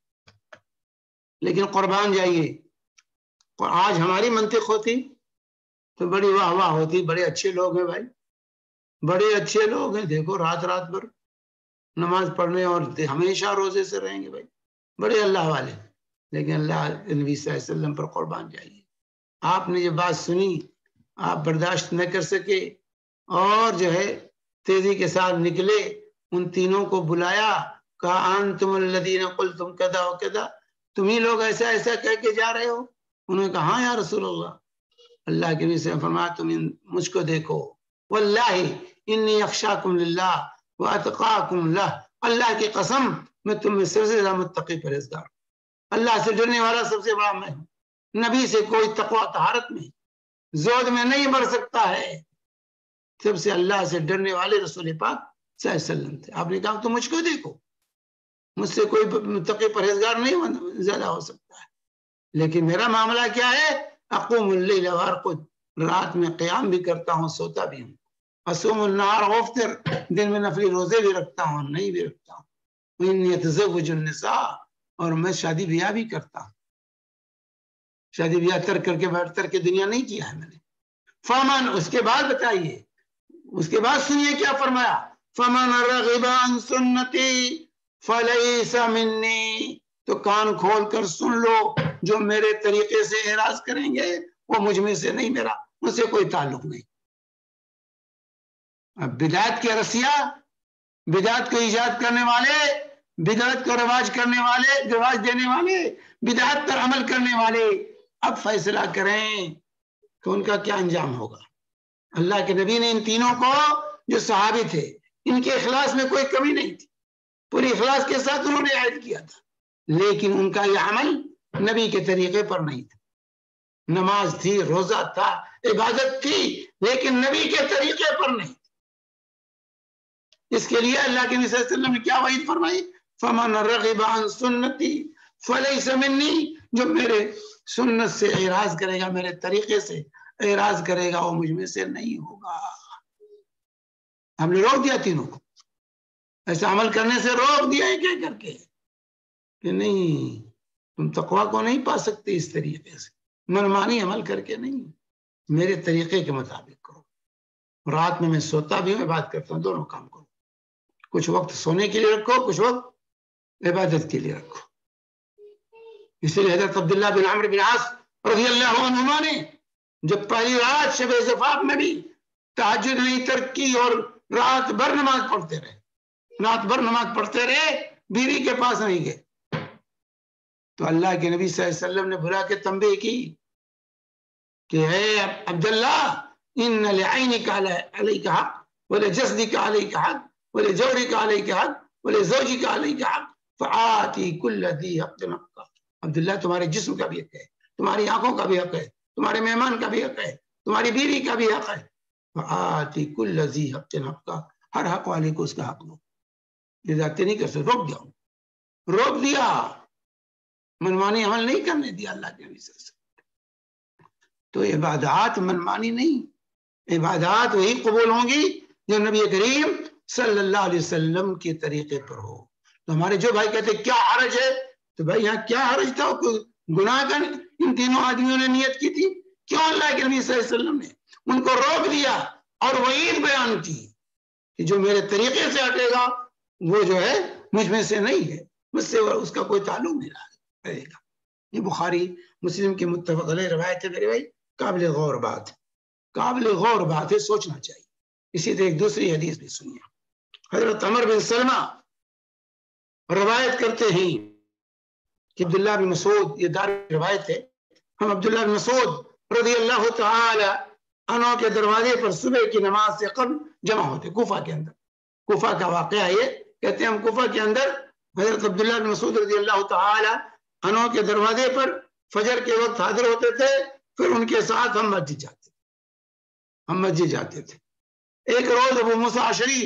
لیکن قربان جائیے، آج ہماری منطق ہوتی تو بڑی واہ واہ ہوتی، بڑے اچھے لوگ ہیں بھائی، بڑے اچھے لوگ ہیں، دیکھو رات رات بھر نماز پڑھنے اور ہمیشہ روزے سے رہیں گے، بھائی بڑے اللہ والے. لیکن اللہ نبی صلی اللہ علیہ وسلم پر قربان جائیے. آپ نے یہ بات سنی, آپ برداشت نہ کر سکے اور جو ہے تیزی کے ساتھ نکلے, ان تینوں کو بلایا, کہا انتم الذین قلتم کذا و کذا, تمہیں لوگ ایسا ایسا کہہ کے جا رہے ہو؟ انہوں نے کہا ہاں یا رسول اللہ. اللہ کے نبی سے فرمایا تم مجھ کو دیکھو, واللہ انی اخشاکم للہ واتقاکم لہ, اللہ کی قسم میں تم میں سب سے زیادہ متقی پرہیزگار ہوں, اللہ سے ڈرنے والا سب سے بڑا میں ہوں. نبی سے کوئی تقوی طہارت میں زہد میں نہیں بڑھ سکتا ہے, سب سے اللہ سے ڈرنے والے رسول پاک صلی اللہ علیہ وسلم تھے. آپ نے کہا تم مجھ کو دیکھو, مجھ سے کوئی متقی پرہیزگار نہیں زیادہ ہو سکتا ہے, لیکن میرا معاملہ کیا ہے؟ اقوم اللیل وارقد, رات میں قیام بھی کرتا ہوں, سوتا بھی ہوں. اصوم النہار وافطر, دن میں نفلی روزے بھی رکھتا ہوں, نہیں بھی رکھتا ہوں. وانی اتزوج النساء, اور میں شادی بیاہ بھی کرتا ہوں. شادی بیاہ تر کے دنیا نہیں کیا ہے میں نے. فمن, اس کے بعد بتائیے, اس کے بعد سنیے کیا فرمایا, فمن رغب عن سنتی فلیس منی, تو کان کھول کر سن لو, جو میرے طریقے سے اعراض کریں گے وہ مجھ میں سے نہیں, میرا مجھ سے کوئی تعلق نہیں. اب بدعت کے رسیا, بدعت کو ایجاد کرنے والے, بدعت کو رواج کرنے والے, رواج دینے والے, بدعت پر عمل کرنے والے, اب فیصلہ کریں کہ ان کا کیا انجام ہوگا. اللہ کے نبی نے ان تینوں کو, جو صحابی تھے, ان کے اخلاص میں کوئی کمی نہیں تھی, پوری اخلاص کے ساتھ انہوں نے عہد کیا تھا, لیکن ان کا یہ عمل نبی کے طریقے پر نہیں تھا. نماز تھی, روزہ تھا, عبادت تھی, لیکن نبی کے طریقے پر نہیں. اس کے لیے اللہ کے نبی صلی اللہ علیہ وسلم نے کیا وعید فرمائی, فمن رغب عن سنتی فلیس منی, جو میرے سنت سے اعراض کرے گا, میرے طریقے سے اعراض کرے گا, وہ مجھ میں سے نہیں ہوگا. ہم نے روک دیا تینوں کو, ایسا عمل کرنے سے روک دیا ہے, کیا کر کے کہ نہیں, تم تقوی کو نہیں پا سکتے اس طریقے سے, منمانی عمل کر کے نہیں, میرے طریقے کے مطابق کرو. رات میں سوتا بھی ہوں, بات کرتا ہوں, دونوں کام کرو. کچھ وقت سونے کے لیے رکھو, کچھ وقت عبادت کے لیے رکھو. اسی لیے حضرت عبداللہ بن عمرو بن عاص رضی اللہ عنہما نے جب پہلی رات شب زفاف میں بھی تہجد نہیں ترک کی اور رات بھر نماز پڑھتے رہے, رات بھر نماز پڑھتے رہے, بیوی کے پاس نہیں گئے, تو اللہ کے نبی صلی اللہ علیہ وسلم نے بلا کے تنبیہ کی کہ اے عبداللہ, ان لعینک علیک حق ولجسدک علیک حق ولجورک علیک حق ولزوجک علیک حق فآتی کل ذی حق حقہ. عبداللہ, تمہارے جسم کا بھی حق ہے, تمہاری آنکھوں کا بھی حق ہے, تمہارے مہمان کا بھی حق ہے, تمہاری بیوی کا بھی حق ہے. فآتی کل ذی حق حقہ, ہر حق والے کو اس کا حق دو. یہ ذاتی نہیں کر سکتے, روک دیا, روک دیا, منمانی عمل نہیں کرنے دیا اللہ کے نبی صلی اللہ علیہ وسلم. تو عبادات منمانی نہیں, عبادات وہی قبول ہوں گی جو نبی کریم صلی اللہ علیہ وسلم کے طریقے پر ہو. تو ہمارے جو بھائی کہتے کیا حرج ہے, تو بھائی یہاں کیا حرج تھا, گناہ کا ان تینوں آدمیوں نے نیت کی تھی, کیوں اللہ کے نبی صلی اللہ علیہ وسلم نے ان کو روک دیا اور وعید بیان کی کہ جو میرے طریقے سے ہٹے گا وہ جو ہے مجھ میں سے نہیں ہے, مجھ سے اس کا کوئی تعلق نہیں رہے گا. یہ بخاری مسلم کی متفق علیہ روایت ہے میرے بھائی, قابل غور بات, قابل غور بات ہے, سوچنا چاہیے. اسی طرح ایک دوسری حدیث بھی سنیے. حضرت عمر بن سلمہ روایت کرتے ہیں کہ عبداللہ بن مسعود, یہ دار روایت ہے, ہم عبداللہ بن مسعود رضی اللہ تعالی عنہ کے دروازے پر صبح کی نماز سے قبل جمع ہوتے کوفہ کے اندر. کوفہ کا واقعہ یہ کہتے ہیں, ہم کوفہ کے اندر حضرت عبداللہ بن مسعود رضی اللہ تعالی عنہ کے دروازے پر فجر کے وقت حاضر ہوتے تھے, پھر ان کے ساتھ ہم مسجد جاتے تھے. ایک روز ابو موسیٰ اشعری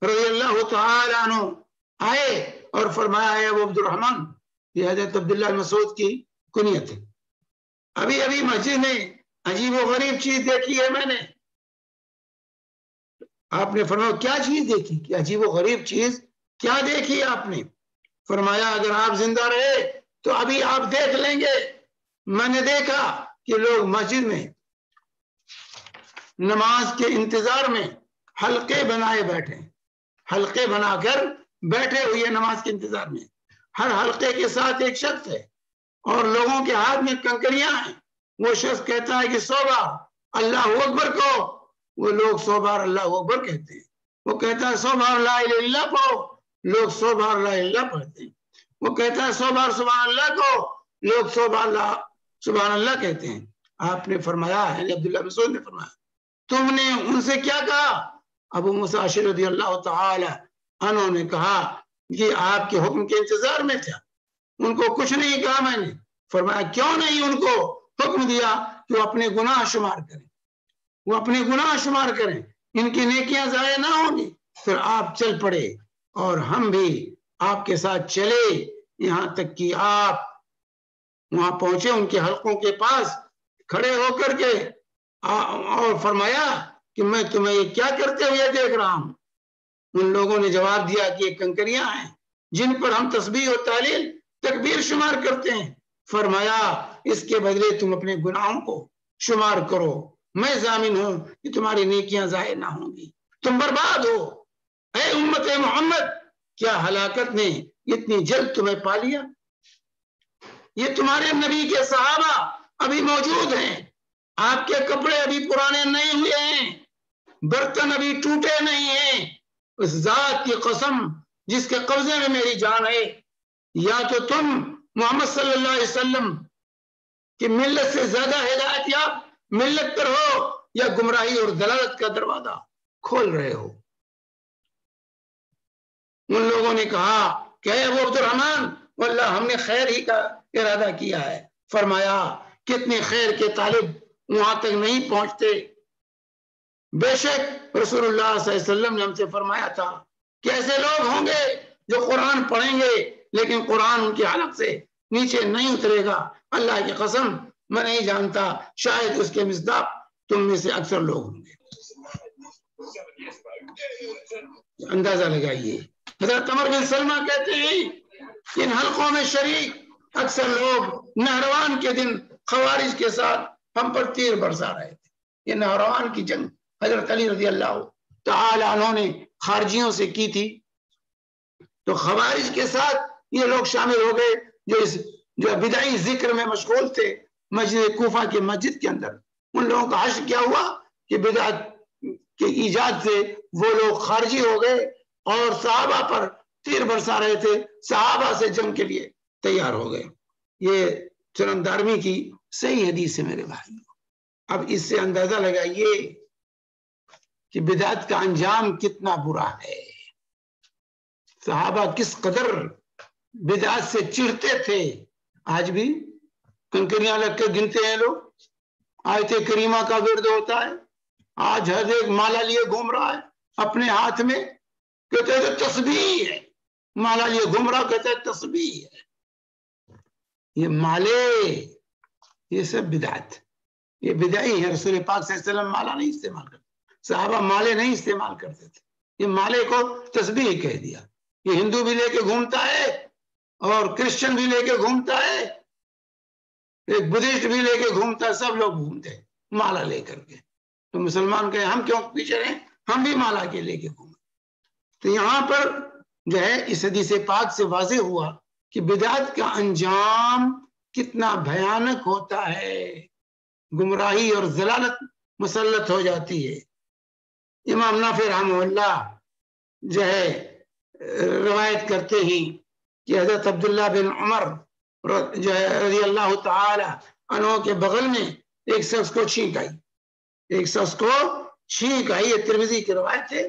رضی اللہ تعالی عنہ آئے اور فرمایا, ہے ابو عبد الرحمن, یہ حضرت عبداللہ بن مسعود کی کنیت ہے, ابھی ابھی مسجد میں عجیب و غریب چیز دیکھی ہے میں نے. آپ نے فرمایا کیا چیز دیکھی, کہ عجیب و غریب چیز کیا دیکھی آپ نے؟ فرمایا اگر آپ زندہ رہے تو ابھی آپ دیکھ لیں گے. میں نے دیکھا کہ لوگ مسجد میں نماز کے انتظار میں حلقے بنائے بیٹھے, حلقے بنا کر بیٹھے ہوئے نماز کے انتظار میں. ہر حلقے کے ساتھ ایک شخص ہے, اور لوگوں کے ہاتھ میں کنکریاں ہیں، وہ شخص کہتا ہے کہ 100 بار اللہ اکبر کہو، وہ لوگ 100 بار اللہ اکبر کہتے ہیں۔ وہ کہتا ہے 100 بار لا الہ الا اللہ پڑھو، لوگ 100 بار لا الہ الا اللہ پڑھتے ہیں۔ وہ کہتا ہے 100 بار سبحان اللہ کہو، لوگ 100 بار سبحان اللہ کہتے ہیں۔ آپ نے فرمایا ہے، عبداللہ بن مسعود نے فرمایا، تم نے ان سے کیا کہا؟ ابو موسیٰ اشعری رضی اللہ تعالی عنہ نے کہا کہ آپ کے حکم کے انتظار میں تھا، ان کو کچھ نہیں کہا میں نے۔ فرمایا کیوں نہیں ان کو حکم دیا کہ وہ اپنے گناہ شمار کریں، وہ اپنے گناہ شمار کریں، ان کی نیکیاں ضائع نہ ہوں گی۔ پھر آپ چل پڑے اور ہم بھی آپ کے ساتھ چلے، یہاں تک کہ آپ وہاں پہنچے ان کے حلقوں کے پاس کھڑے ہو کر کے، اور فرمایا کہ میں تمہیں یہ کیا کرتے ہوئے دیکھ رہا ہوں؟ ان لوگوں نے جواب دیا کہ یہ کنکریاں ہیں جن پر ہم تسبیح و تہلیل تکبیر شمار کرتے ہیں۔ فرمایا اس کے بدلے تم اپنے گناہوں کو شمار کرو، میں ضامن ہوں کہ تمہاری نیکیاں ضائع نہ ہوں گی، تم برباد ہو۔ اے امت محمد، کیا ہلاکت نے اتنی جلد تمہیں پا لیا؟ یہ تمہارے نبی کے صحابہ ابھی موجود ہیں، آپ کے کپڑے ابھی پرانے نہیں ہوئے ہیں، برتن ابھی ٹوٹے نہیں ہیں۔ اس ذات کی قسم جس کے قبضے میں میری جان ہے، یا تو تم محمد صلی اللہ علیہ وسلم کی ملت سے زیادہ ہدایت یاب ملت پر ہو، یا گمراہی اور دلالت کا دروازہ کھول رہے ہو۔ ان لوگوں نے کہا کہ اے ابو عبد الرحمن، واللہ ہم نے خیر ہی کا ارادہ کیا ہے۔ فرمایا کتنے خیر کے طالب وہاں تک نہیں پہنچتے۔ بے شک رسول اللہ صلی اللہ علیہ وسلم نے ہم سے فرمایا تھا کہ ایسے لوگ ہوں گے جو قرآن پڑھیں گے لیکن قرآن ان کے حلق سے نیچے نہیں اترے گا۔ اللہ کی قسم میں نہیں جانتا، شاید اس کے مصداق تم میں سے اکثر لوگ ہوں گے۔ اندازہ لگائیے، حضرت عمر بن سلمہ کہتے ہیں ان حلقوں میں شریک اکثر لوگ نہروان کے دن خوارج کے ساتھ ہم پر تیر برسا رہے تھے۔ یہ نہروان کی جنگ حضرت علی رضی اللہ تعالی عنہ نے خارجیوں سے کی تھی، تو خوارج کے ساتھ یہ لوگ شامل ہو گئے جو بدعی ذکر میں مشغول تھے۔ مسجد کوفہ کے مسجد کے اندر ان لوگوں کا حشر کیا ہوا کہ بدعت کے ایجاد سے وہ لوگ خارجی ہو گئے اور صحابہ پر تیر برسا رہے تھے، صحابہ سے جنگ کے لیے تیار ہو گئے۔ یہ سنن دارمی کی صحیح حدیث ہے میرے بھائی۔ اب اس سے اندازہ لگائیے کہ بدعت کا انجام کتنا برا ہے۔ صحابہ کس قدر بدعت سے چڑھتے تھے۔ آج بھی کنکریاں لگ کے گنتے ہیں لوگ، آیت کریمہ کا ورد ہوتا ہے، آج ہر ایک مالا لیے گھوم رہا ہے اپنے ہاتھ میں، کہتے ہیں تسبیح ہے، مالا لیے گھوم رہا کہتے ہیں تسبیح ہے۔ یہ مالے، یہ سب بدعت، یہ بدعی ہے۔ رسول پاک صلی اللہ علیہ وسلم مالا نہیں استعمال کرتے، صحابہ مالے نہیں استعمال کرتے تھے، یہ مالے کو تسبیح کہہ دیا۔ یہ ہندو بھی لے کے گھومتا ہے اور کرسچن بھی لے کے گھومتا ہے، ایک بدھسٹ بھی لے کے گھومتا ہے، سب لوگ گھومتے ہیں مالا لے کر کے۔ تو مسلمان کہے ہم کیوں پیچھے رہیں، ہم بھی مالا کے لے کے گھومیں۔ تو یہاں پر جو ہے اس حدیث پاک سے واضح ہوا کہ بدعت کا انجام کتنا بھیانک ہوتا ہے، گمراہی اور ضلالت مسلط ہو جاتی ہے۔ امام نافع رحمہ اللہ جو ہے روایت کرتے ہیں کہ حضرت عبداللہ بن عمر جو ہے رضی اللہ تعالی عنہ کے بغل میں ایک شخص کو چھینک آئی، ایک شخص کو چھینک آئی، یہ ترمذی کی روایت ہے۔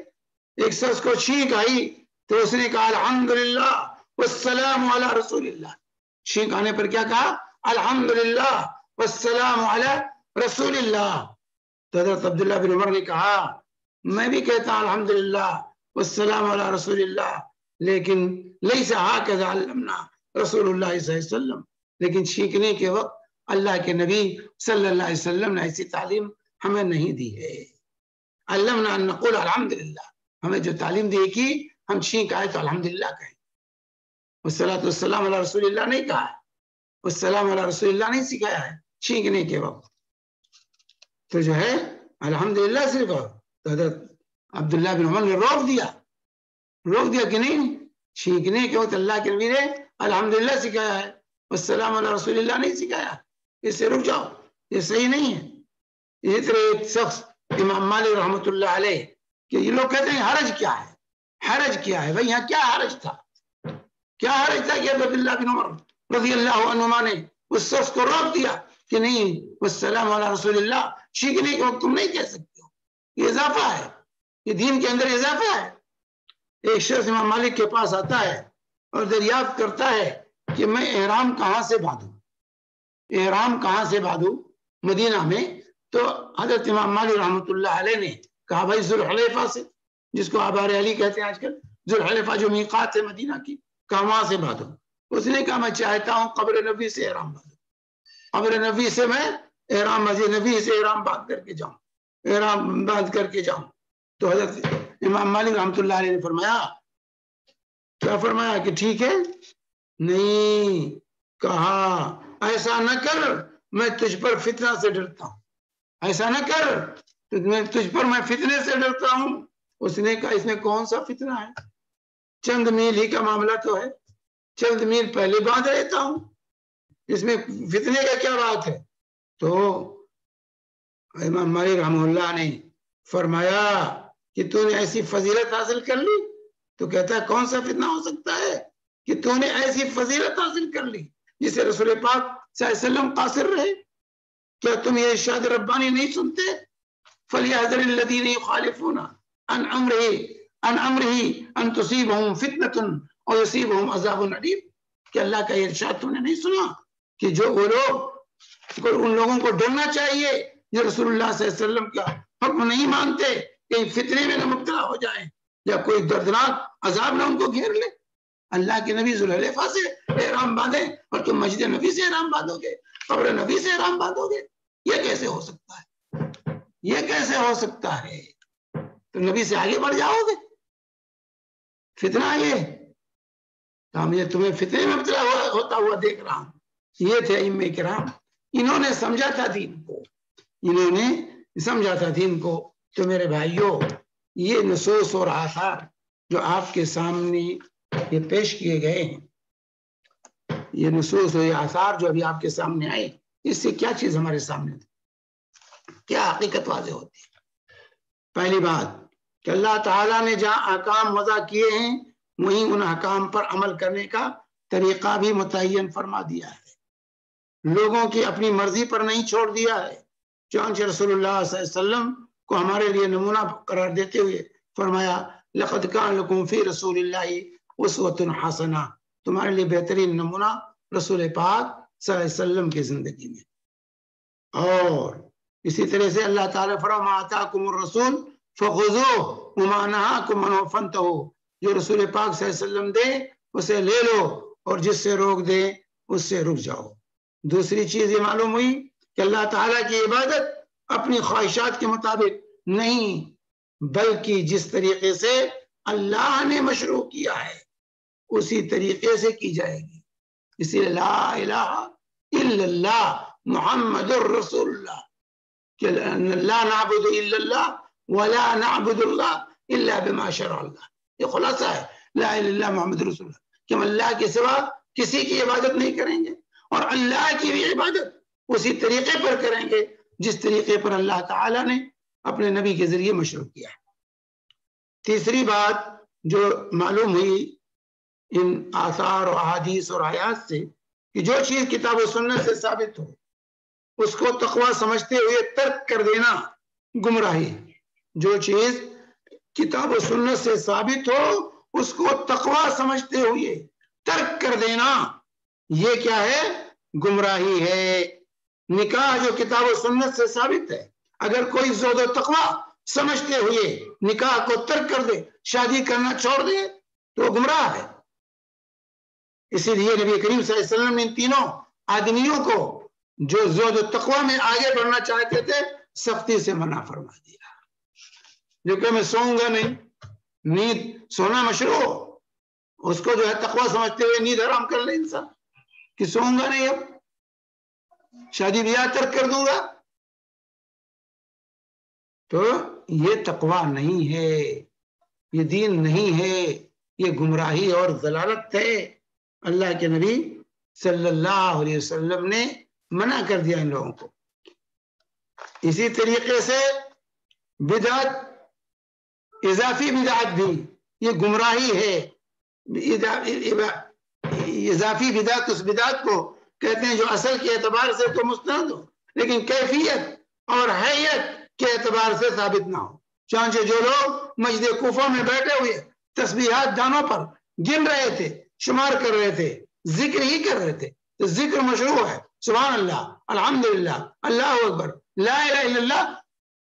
ایک شخص کو چھینک آئی تو اس نے کہا الحمدللہ والسلام علی رسول اللہ۔ چھینک آنے پر کیا کہا؟ الحمدللہ والسلام علی رسول اللہ۔ تو حضرت عبداللہ بن عمر نے کہا میں بھی کہتا ہوں الحمدللہ والسلام علی رسول اللہ، لیکن لیس ہکذا علمنا رسول اللہ صلی اللہ علیہ وسلم، لیکن چھینکنے کے وقت اللہ کے نبی صلی اللہ علیہ وسلم نے ایسی تعلیم ہمیں نہیں دی ہے۔ علمنا ان نقول الحمدللہ، ہمیں جو تعلیم دی کہ ہم چھینک آئے تو الحمدللہ کہیں۔ والصلاۃ والسلام علی رسول اللہ نہیں کہا ہے، والسلام علی رسول اللہ نہیں سکھایا ہے چھینکنے کے وقت، تو جو ہے الحمدللہ صرف۔ تو حضرت عبداللہ بن عمر نے روک دیا کہ نہیں، چھینکنے کے وقت اللہ کے نبی نے الحمدللہ سکھایا ہے۔ والسلام علی رسول اللہ نہیں سکھایا، اس سے رک جاؤ، یہ صحیح نہیں ہے۔ اسی طرح ایک شخص امام مالک رحمۃ اللہ علیہ کہ یہ لوگ کہتے ہیں حرج کیا ہے، حرج کیا ہے؟ بھائی یہاں کیا حرج تھا؟ کیا حرج تھا کہ عبداللہ بن عمر رضی اللہ عنہما نے اس شخص کو روک دیا کہ نہیں والسلام علی رسول اللہ سیکھنے کے وقت تم نہیں کہہ سکتے ہو، یہ اضافہ ہے، یہ دین کے اندر اضافہ ہے۔ ایک شخص امام مالک کے پاس آتا ہے اور دریافت کرتا ہے کہ میں احرام کہاں سے باندھوں، احرام کہاں سے باندھوں مدینہ میں؟ تو حضرت امام مالک رحمۃ اللہ علیہ نے کہا بھائی ذوالحلیفہ سے، جس کو آبار علی کہتے ہیں آج کل، ذوالحلیفہ جو میقات ہے مدینہ کی، کہا وہاں سے باندھو۔ اس نے کہا میں چاہتا ہوں قبر نبی سے احرام باندھوں، قبر نبی سے میں احرام، مسجد نبی سے احرام باندھ کر کے جاؤں، احرام باندھ کر کے جاؤں۔ تو حضرت امام مالک رحمۃ اللہ علیہ نے فرمایا، کیا فرمایا کہ ٹھیک ہے؟ نہیں، کہا ایسا نہ کر، میں تجھ پر فتنہ سے ڈرتا ہوں، ایسا نہ کر، میں تجھ پر میں فتنے سے ڈرتا ہوں۔ اس نے کہا اس میں کون سا فتنہ ہے، چند میل ہی کا معاملہ تو ہے، چند میل پہلے باندھ لیتا ہوں، اس میں فتنے کا کیا بات ہے؟ تو امام مالک رحمہ اللہ نے فرمایا کہ تو نے ایسی فضیلت حاصل کر لی؟ تو کہتا ہے کون سا فتنہ ہو سکتا ہے کہ تو نے ایسی فضیلت حاصل کر لی جسے رسول پاک صلی اللہ علیہ وسلم قاصر رہے؟ کیا تم یہ ارشاد ربانی نہیں سنتے؟ فَلْيَحْذَرِ الَّذِينَ يُخَالِفُونَ عَنْ أَمْرِهِ أَنْ تُصِيبَهُمْ فِتْنَةٌ أَوْ يُصِيبَهُمْ عَذَابٌ أَلِيمٌ کہ اللہ کا یہ ارشاد تم نے نہیں سنا کہ جو وہ لوگ، ان لوگوں کو ڈرنا چاہیے جو رسول اللہ صلی اللہ علیہ وسلم کا حکم نہیں مانتے، کہیں فتنے میں نہ مبتلا ہو جائیں یا کوئی دردناک عذاب نہ ان کو گھیر لے۔ اللہ کے نبی ذوالحلیفہ سے احرام باندھیں اور تم مسجد نبی سے احرام باندھو گے، قبر نبی سے احرام باندھو گے؟ یہ کیسے ہو سکتا ہے؟ یہ کیسے ہو سکتا ہے؟ تو نبی سے آگے بڑھ جاؤ گے؟ فتنہ یہ تمہیں فتنے میں مبتلا ہوتا ہوا دیکھ رہا ہوں۔ یہ تھے ائمہ کرام، انہوں نے سمجھا تھا دین کو، انہوں نے سمجھا تھا دین کو۔ تو میرے بھائیوں، یہ نصوص اور آثار جو آپ کے سامنے یہ پیش کیے گئے ہیں، یہ نصوص اور یہ آثار جو ابھی آپ کے سامنے آئے، اس سے کیا چیز ہمارے سامنے تھی، کیا حقیقت واضح ہوتی ہے؟ پہلی بات کہ اللہ تعالیٰ نے جہاں احکام وضع کیے ہیں وہیں ان احکام پر عمل کرنے کا طریقہ بھی متعین فرما دیا ہے، لوگوں کی اپنی مرضی پر نہیں چھوڑ دیا ہے۔ چنانچہ رسول اللہ صلی اللہ علیہ وسلم کو ہمارے لیے نمونہ قرار دیتے ہوئے فرمایا لَقَدْ كَانَ لَكُمْ فِي رَسُولِ اللَّهِ أُسْوَةٌ حَسَنَةٌ، تمہارے لیے بہترین نمونہ رسول پاک صلی اللہ علیہ وسلم کی زندگی میں۔ اور اسی طرح سے اللہ تعالیٰ فرمایا مَا آتَاكُمُ الرَّسُولُ فَخُذُوهُ وَمَا نَهَاكُمْ عَنْهُ فَانْتَهُوا، جو رسول پاک صلی اللہ علیہ وسلم دے اسے لے لو اور جس سے روک دے اس سے رک جاؤ۔ دوسری چیز یہ معلوم ہوئی کہ اللہ تعالیٰ کی عبادت اپنی خواہشات کے مطابق نہیں، بلکہ جس طریقے سے اللہ نے مشروع کیا ہے اسی طریقے سے کی جائے گی۔ اسی لیے لا الہ الا اللہ محمد الرسول اللہ، کہ لا نعبد الا اللہ ولا نعبد اللہ الا بما شرع اللہ، یہ خلاصہ ہے لا الہ الا اللہ محمد رسول اللہ، کہ ہم اللہ کے سوا کسی کی عبادت نہیں کریں گے اور اللہ کی بھی عبادت اسی طریقے پر کریں گے جس طریقے پر اللہ تعالیٰ نے اپنے نبی کے ذریعے مشروع کیا ہے۔ تیسری بات جو معلوم ہوئی ان آثار و احادیث اور آیات سے کہ جو چیز کتاب و سنت سے ثابت ہو اس کو تقویٰ سمجھتے ہوئے ترک کر دینا گمراہی، جو چیز کتاب و سنت سے ثابت ہو اس کو تقویٰ سمجھتے ہوئے ترک کر دینا، یہ کیا ہے؟ گمراہی ہے۔ نکاح جو کتاب و سنت سے ثابت ہے، اگر کوئی زہد و تقویٰ سمجھتے ہوئے نکاح کو ترک کر دے، شادی کرنا چھوڑ دے تو وہ گمراہ ہے۔ اسی لیے نبی کریم صلی اللہ علیہ وسلم نے ان تینوں آدمیوں کو جو زہد و تقویٰ میں آگے بڑھنا چاہتے تھے سختی سے منع فرما دیا، جو کہ میں سوؤں گا نہیں، نیند سونا مشروع، اس کو جو ہے تقویٰ سمجھتے ہوئے نیند حرام کر لے انسان کہ سوؤں گا نہیں، اب شادی بیاہ ترک کر دوں گا، تو یہ تقویٰ نہیں ہے، یہ دین نہیں ہے، یہ گمراہی اور ضلالت ہے۔ اللہ کے نبی صلی اللہ علیہ وسلم نے منع کر دیا ان لوگوں کو۔ اسی طریقے سے بدعت، اضافی بدعت بھی یہ گمراہی ہے۔ اضافی بدعت اس بدعت کو کہتے ہیں جو اصل کے اعتبار سے تو مستند ہو لیکن کیفیت اور حیت کے اعتبار سے ثابت نہ ہو۔ چانچہ جو لوگ مسجد کوفہ میں بیٹھے ہوئے تسبیحات دانوں پر گن رہے تھے، شمار کر رہے تھے، ذکر ہی کر رہے تھے، تو ذکر مشروع ہے، سبحان اللہ، الحمدللہ، اللہ اکبر، لا الہ الا اللہ،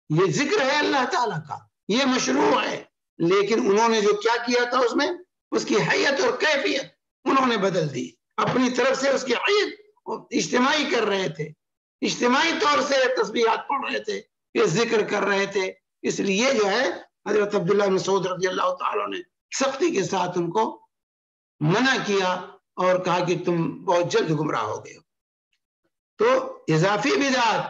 یہ ذکر ہے اللہ تعالیٰ کا، یہ مشروع ہے۔ لیکن انہوں نے جو کیا کیا تھا اس میں، اس کی حیت اور کیفیت انہوں نے بدل دی، اپنی طرف سے اس کی حیت اجتماعی کر رہے تھے، اجتماعی طور سے تسبیحات پڑھ رہے تھے، یہ ذکر کر رہے تھے۔ اس لیے جو ہے حضرت عبداللہ بن مسعود رضی اللہ تعالیٰ نے سختی کے ساتھ ان کو منع کیا اور کہا کہ تم بہت جلد گمراہ ہو گئے ہو۔ تو اضافی بدعت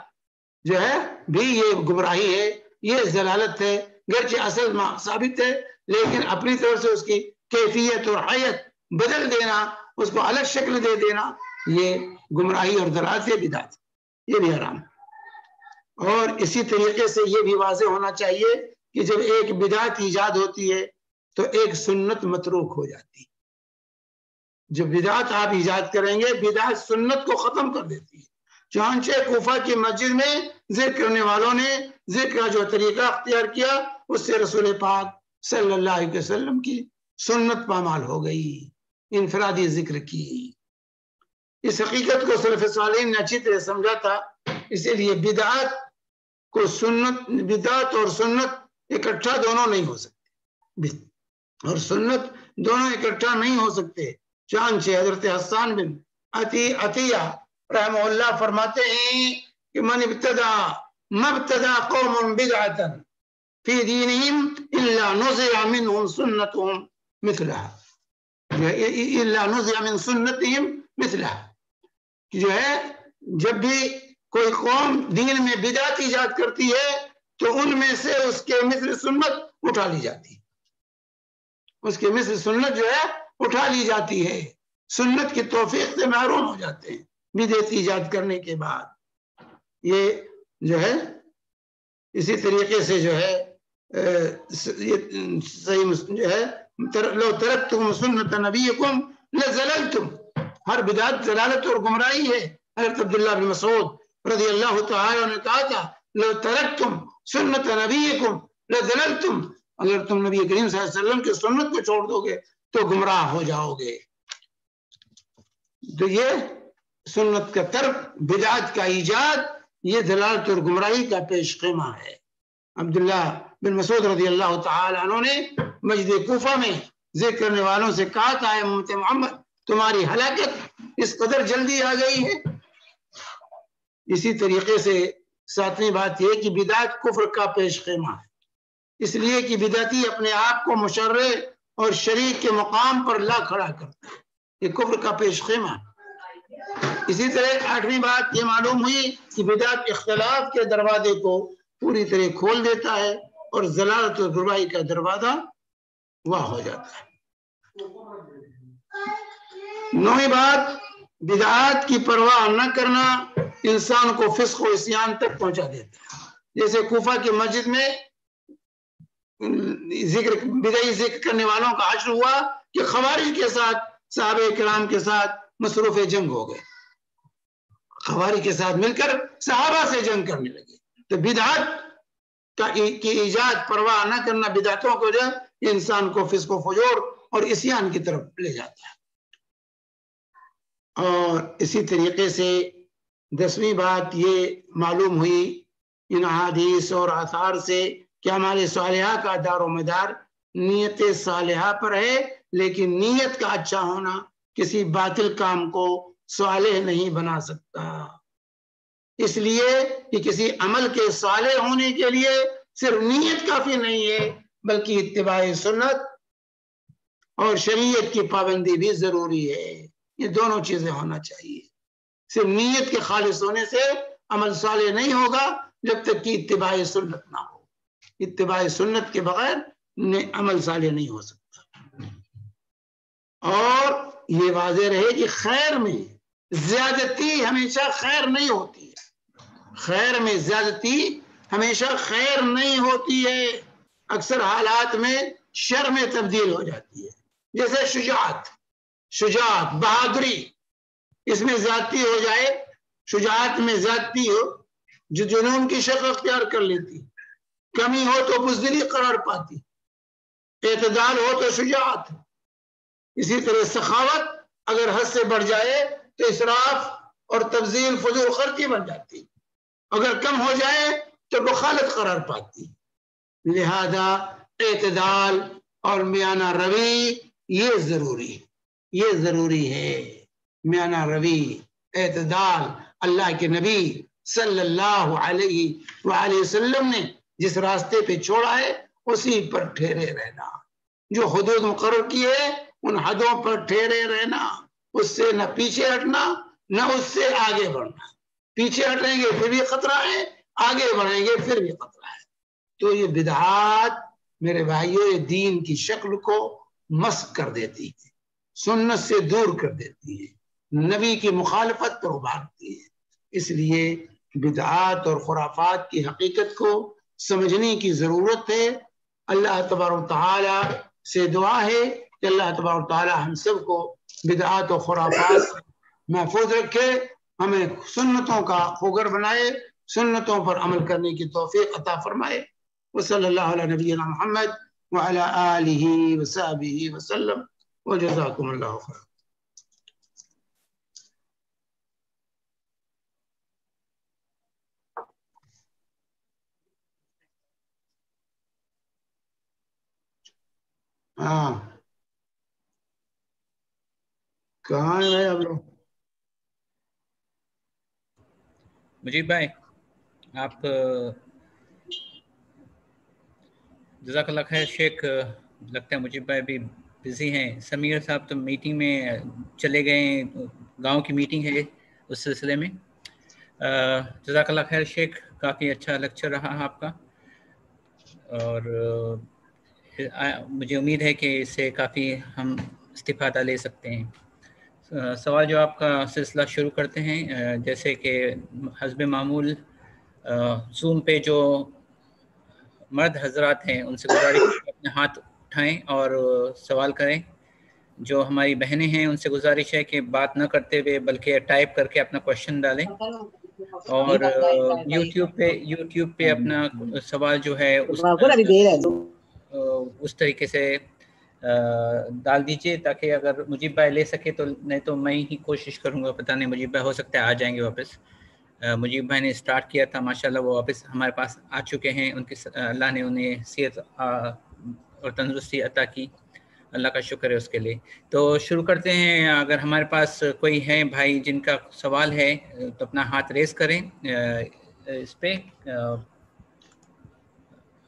جو ہے بھی یہ گمراہی ہے، یہ ضلالت ہے، گرچہ اصل ثابت ہے لیکن اپنی طرف سے اس کی کیفیت اور حیت بدل دینا، اس کو الگ شکل دے دینا، یہ گمراہی اور ضلالت ہے، بدعت، یہ بھی حرام۔ اور اسی طریقے سے یہ بھی واضح ہونا چاہیے کہ جب ایک بدعت ایجاد ہوتی ہے تو ایک سنت متروک ہو جاتی ہے۔ جب بدعت آپ ایجاد کریں گے، بدعت سنت کو ختم کر دیتی ہے۔ چنانچہ کوفہ کی مسجد میں ذکر کرنے والوں نے ذکر کا جو طریقہ اختیار کیا، اس سے رسول پاک صلی اللہ علیہ وسلم کی سنت پامال ہو گئی، انفرادی ذکر کی۔ اس حقیقت کو سلف صالحین نے اچھی طرح سمجھا تھا، اسی لیے بدعت اور سنت اکٹھا دونوں نہیں ہو سکتے، اور سنت دونوں اکٹھا نہیں ہو سکتے۔ چنانچہ حضرت حسان بن عطیہ رحمہ اللہ فرماتے ہیں کہ من ابتدع قوم بدعۃ فی دینہم الا نزع منہم سنتہم مثلہا، جو ہے جب بھی کوئی قوم دین میں بدعت ایجاد کرتی ہے تو ان میں سے اس کے مثل سنت اٹھا لی جاتی ہے، اس کے مثل سنت جو ہے اٹھا لی جاتی ہے، سنت کی توفیق سے محروم ہو جاتے ہیں بدعت ایجاد کرنے کے بعد۔ یہ جو ہے اسی طریقے سے جو ہے صحیح جو ہے لو ترکتم سنت نبیکم لزللتم، ہر بدعت ضلالت اور گمراہی ہے۔ حضرت عبداللہ بن مسعود رضی اللہ تعالی نے کہا تھا لو ترکتم سنت نبیکم لزللتم، اگر تم نبی کریم صلی اللہ علیہ وسلم کی سنت کو چھوڑ دو گے تو گمراہ ہو جاؤ گے۔ تو یہ سنت کا ترک، بدعت کا ایجاد، یہ ضلالت اور گمراہی کا پیش خیمہ ہے۔ عبداللہ بن مسعود رضی اللہ تعالی عنہ نے مسجد کوفہ میں ذکر کرنے والوں سے کہا تھا اے امت محمد تمہاری ہلاکت اس قدر جلدی آ گئی ہے۔ اسی طریقے سے ساتویں بات یہ کہ بدعت کفر کا پیش خیمہ ہے، اس لیے کہ بدعتی اپنے آپ کو مشرع اور شریک کے مقام پر لا کھڑا کرتا ہے، یہ کفر کا پیش خیمہ ہے۔ اسی طرح آٹھویں بات یہ معلوم ہوئی کہ بدعت اختلاف کے دروازے کو پوری طرح کھول دیتا ہے اور ضلالت اور گمراہی کا دروازہ واہ ہو جاتا ہے۔ نویں بات، بدعات کی پرواہ نہ کرنا انسان کو فسق و عصیان تک پہنچا دیتا ہے۔ جیسے کوفہ کی مسجد میں بدعی ذکر کرنے والوں کا حشر ہوا کہ خوارج کے ساتھ صحابہ کرام کے ساتھ مصروف جنگ ہو گئے، خوارج کے ساتھ مل کر صحابہ سے جنگ کرنے لگے۔ تو بدعت کی ایجاد، پرواہ نہ کرنا بدعتوں کو جو ہے انسان کو فسق و فجور اور عصیان کی طرف لے جاتا ہے۔ اور اسی طریقے سے 10ویں بات یہ معلوم ہوئی ان احادیث اور آثار سے کہ ہمارے صالحہ کا دار و مدار نیت صالحہ پر ہے، لیکن نیت کا اچھا ہونا کسی باطل کام کو صالح نہیں بنا سکتا۔ اس لیے کہ کسی عمل کے صالح ہونے کے لیے صرف نیت کافی نہیں ہے، بلکہ اتباع سنت اور شریعت کی پابندی بھی ضروری ہے۔ یہ دونوں چیزیں ہونا چاہیے۔ صرف نیت کے خالص ہونے سے عمل صالح نہیں ہوگا جب تک کہ اتباع سنت نہ ہو۔ اتباع سنت کے بغیر عمل صالح نہیں ہو سکتا۔ اور یہ واضح رہے کہ خیر میں زیادتی ہمیشہ خیر نہیں ہوتی ہے، خیر میں زیادتی ہمیشہ خیر نہیں ہوتی ہے، اکثر حالات میں شر میں تبدیل ہو جاتی ہے. جیسے شجاعت بہادری، اس میں زیادتی ہو جائے، شجاعت میں زیادتی ہو جو جنون کی شکل اختیار کر لیتی، کمی ہو تو بزدلی قرار پاتی، اعتدال ہو تو شجاعت. اسی طرح سخاوت اگر حد سے بڑھ جائے تو اسراف اور تبذیل فضول خرچی بن جاتی، اگر کم ہو جائے تو بخالت قرار پاتی. لہذا اعتدال اور میانہ روی یہ ضروری ہے. میانہ روی، اعتدال، اللہ کے نبی صلی اللہ علیہ وآلہ وسلم نے جس راستے پہ چھوڑا ہے اسی پر ٹھہرے رہنا، جو حدود مقرر کی ہے ان حدوں پر ٹھہرے رہنا، اس سے نہ پیچھے ہٹنا نہ اس سے آگے بڑھنا. پیچھے ہٹیں گے پھر بھی خطرہ ہے، آگے بڑھیں گے پھر بھی خطرہ ہے. تو یہ بدعات میرے بھائیوں یہ دین کی شکل کو مسخ کر دیتی ہے، سنت سے دور کر دیتی ہے، نبی کی مخالفت پر ابھارتی ہے. اس لیے بدعات اور خرافات کی حقیقت کو سمجھنے کی ضرورت ہے. اللہ تبارک و تعالی سے دعا ہے کہ اللہ تبارک و تعالی ہم سب کو بدعات و خرافات محفوظ رکھے، ہمیں سنتوں کا خوگر بنائے، سنتوں پر عمل کرنے کی توفیق عطا فرمائے. وصلی اللہ علی نبینا محمد وعلی آلہ وصحبہ وسلم وجزاکم اللہ خیر. ہاں کہاں ہے بھائی آپ لوگ؟ مجیب بھائی آپ جزاک اللہ خیر. شیخ لگتا ہے مجیب بھائی بھی بزی ہیں. سمیر صاحب تو میٹنگ میں چلے گئے، گاؤں کی میٹنگ ہے اس سلسلے میں. جزاک اللہ خیر شیخ، کافی اچھا لیکچر رہا آپ کا، اور مجھے امید ہے کہ اس سے کافی ہم استفادہ لے سکتے ہیں. سوال جواب کا سلسلہ شروع کرتے ہیں. جیسے کہ حسب معمول زوم پہ جو مرد حضرات ہیں ان سے گزارش ہے اپنے ہاتھ اٹھائیں اور سوال کریں. جو ہماری بہنیں ہیں ان سے گزارش ہے کہ بات نہ کرتے ہوئے بلکہ ٹائپ کر کے اپنا کوشچن ڈالیں، اور یوٹیوب پہ اپنا سوال جو ہے اس طریقے سے ڈال دیجئے تاکہ اگر مجیب بھائی لے سکے تو، نہیں تو میں ہی کوشش کروں گا. پتہ نہیں مجیب بھائی ہو سکتا ہے آ جائیں گے واپس. مجیب بھائی نے اسٹارٹ کیا تھا، ماشاءاللہ وہ واپس ہمارے پاس آ چکے ہیں. ان کی اللہ نے انہیں صحت اور تندرستی عطا کی، اللہ کا شکر ہے اس کے لیے. تو شروع کرتے ہیں. اگر ہمارے پاس کوئی ہے بھائی جن کا سوال ہے تو اپنا ہاتھ ریز کریں اس پہ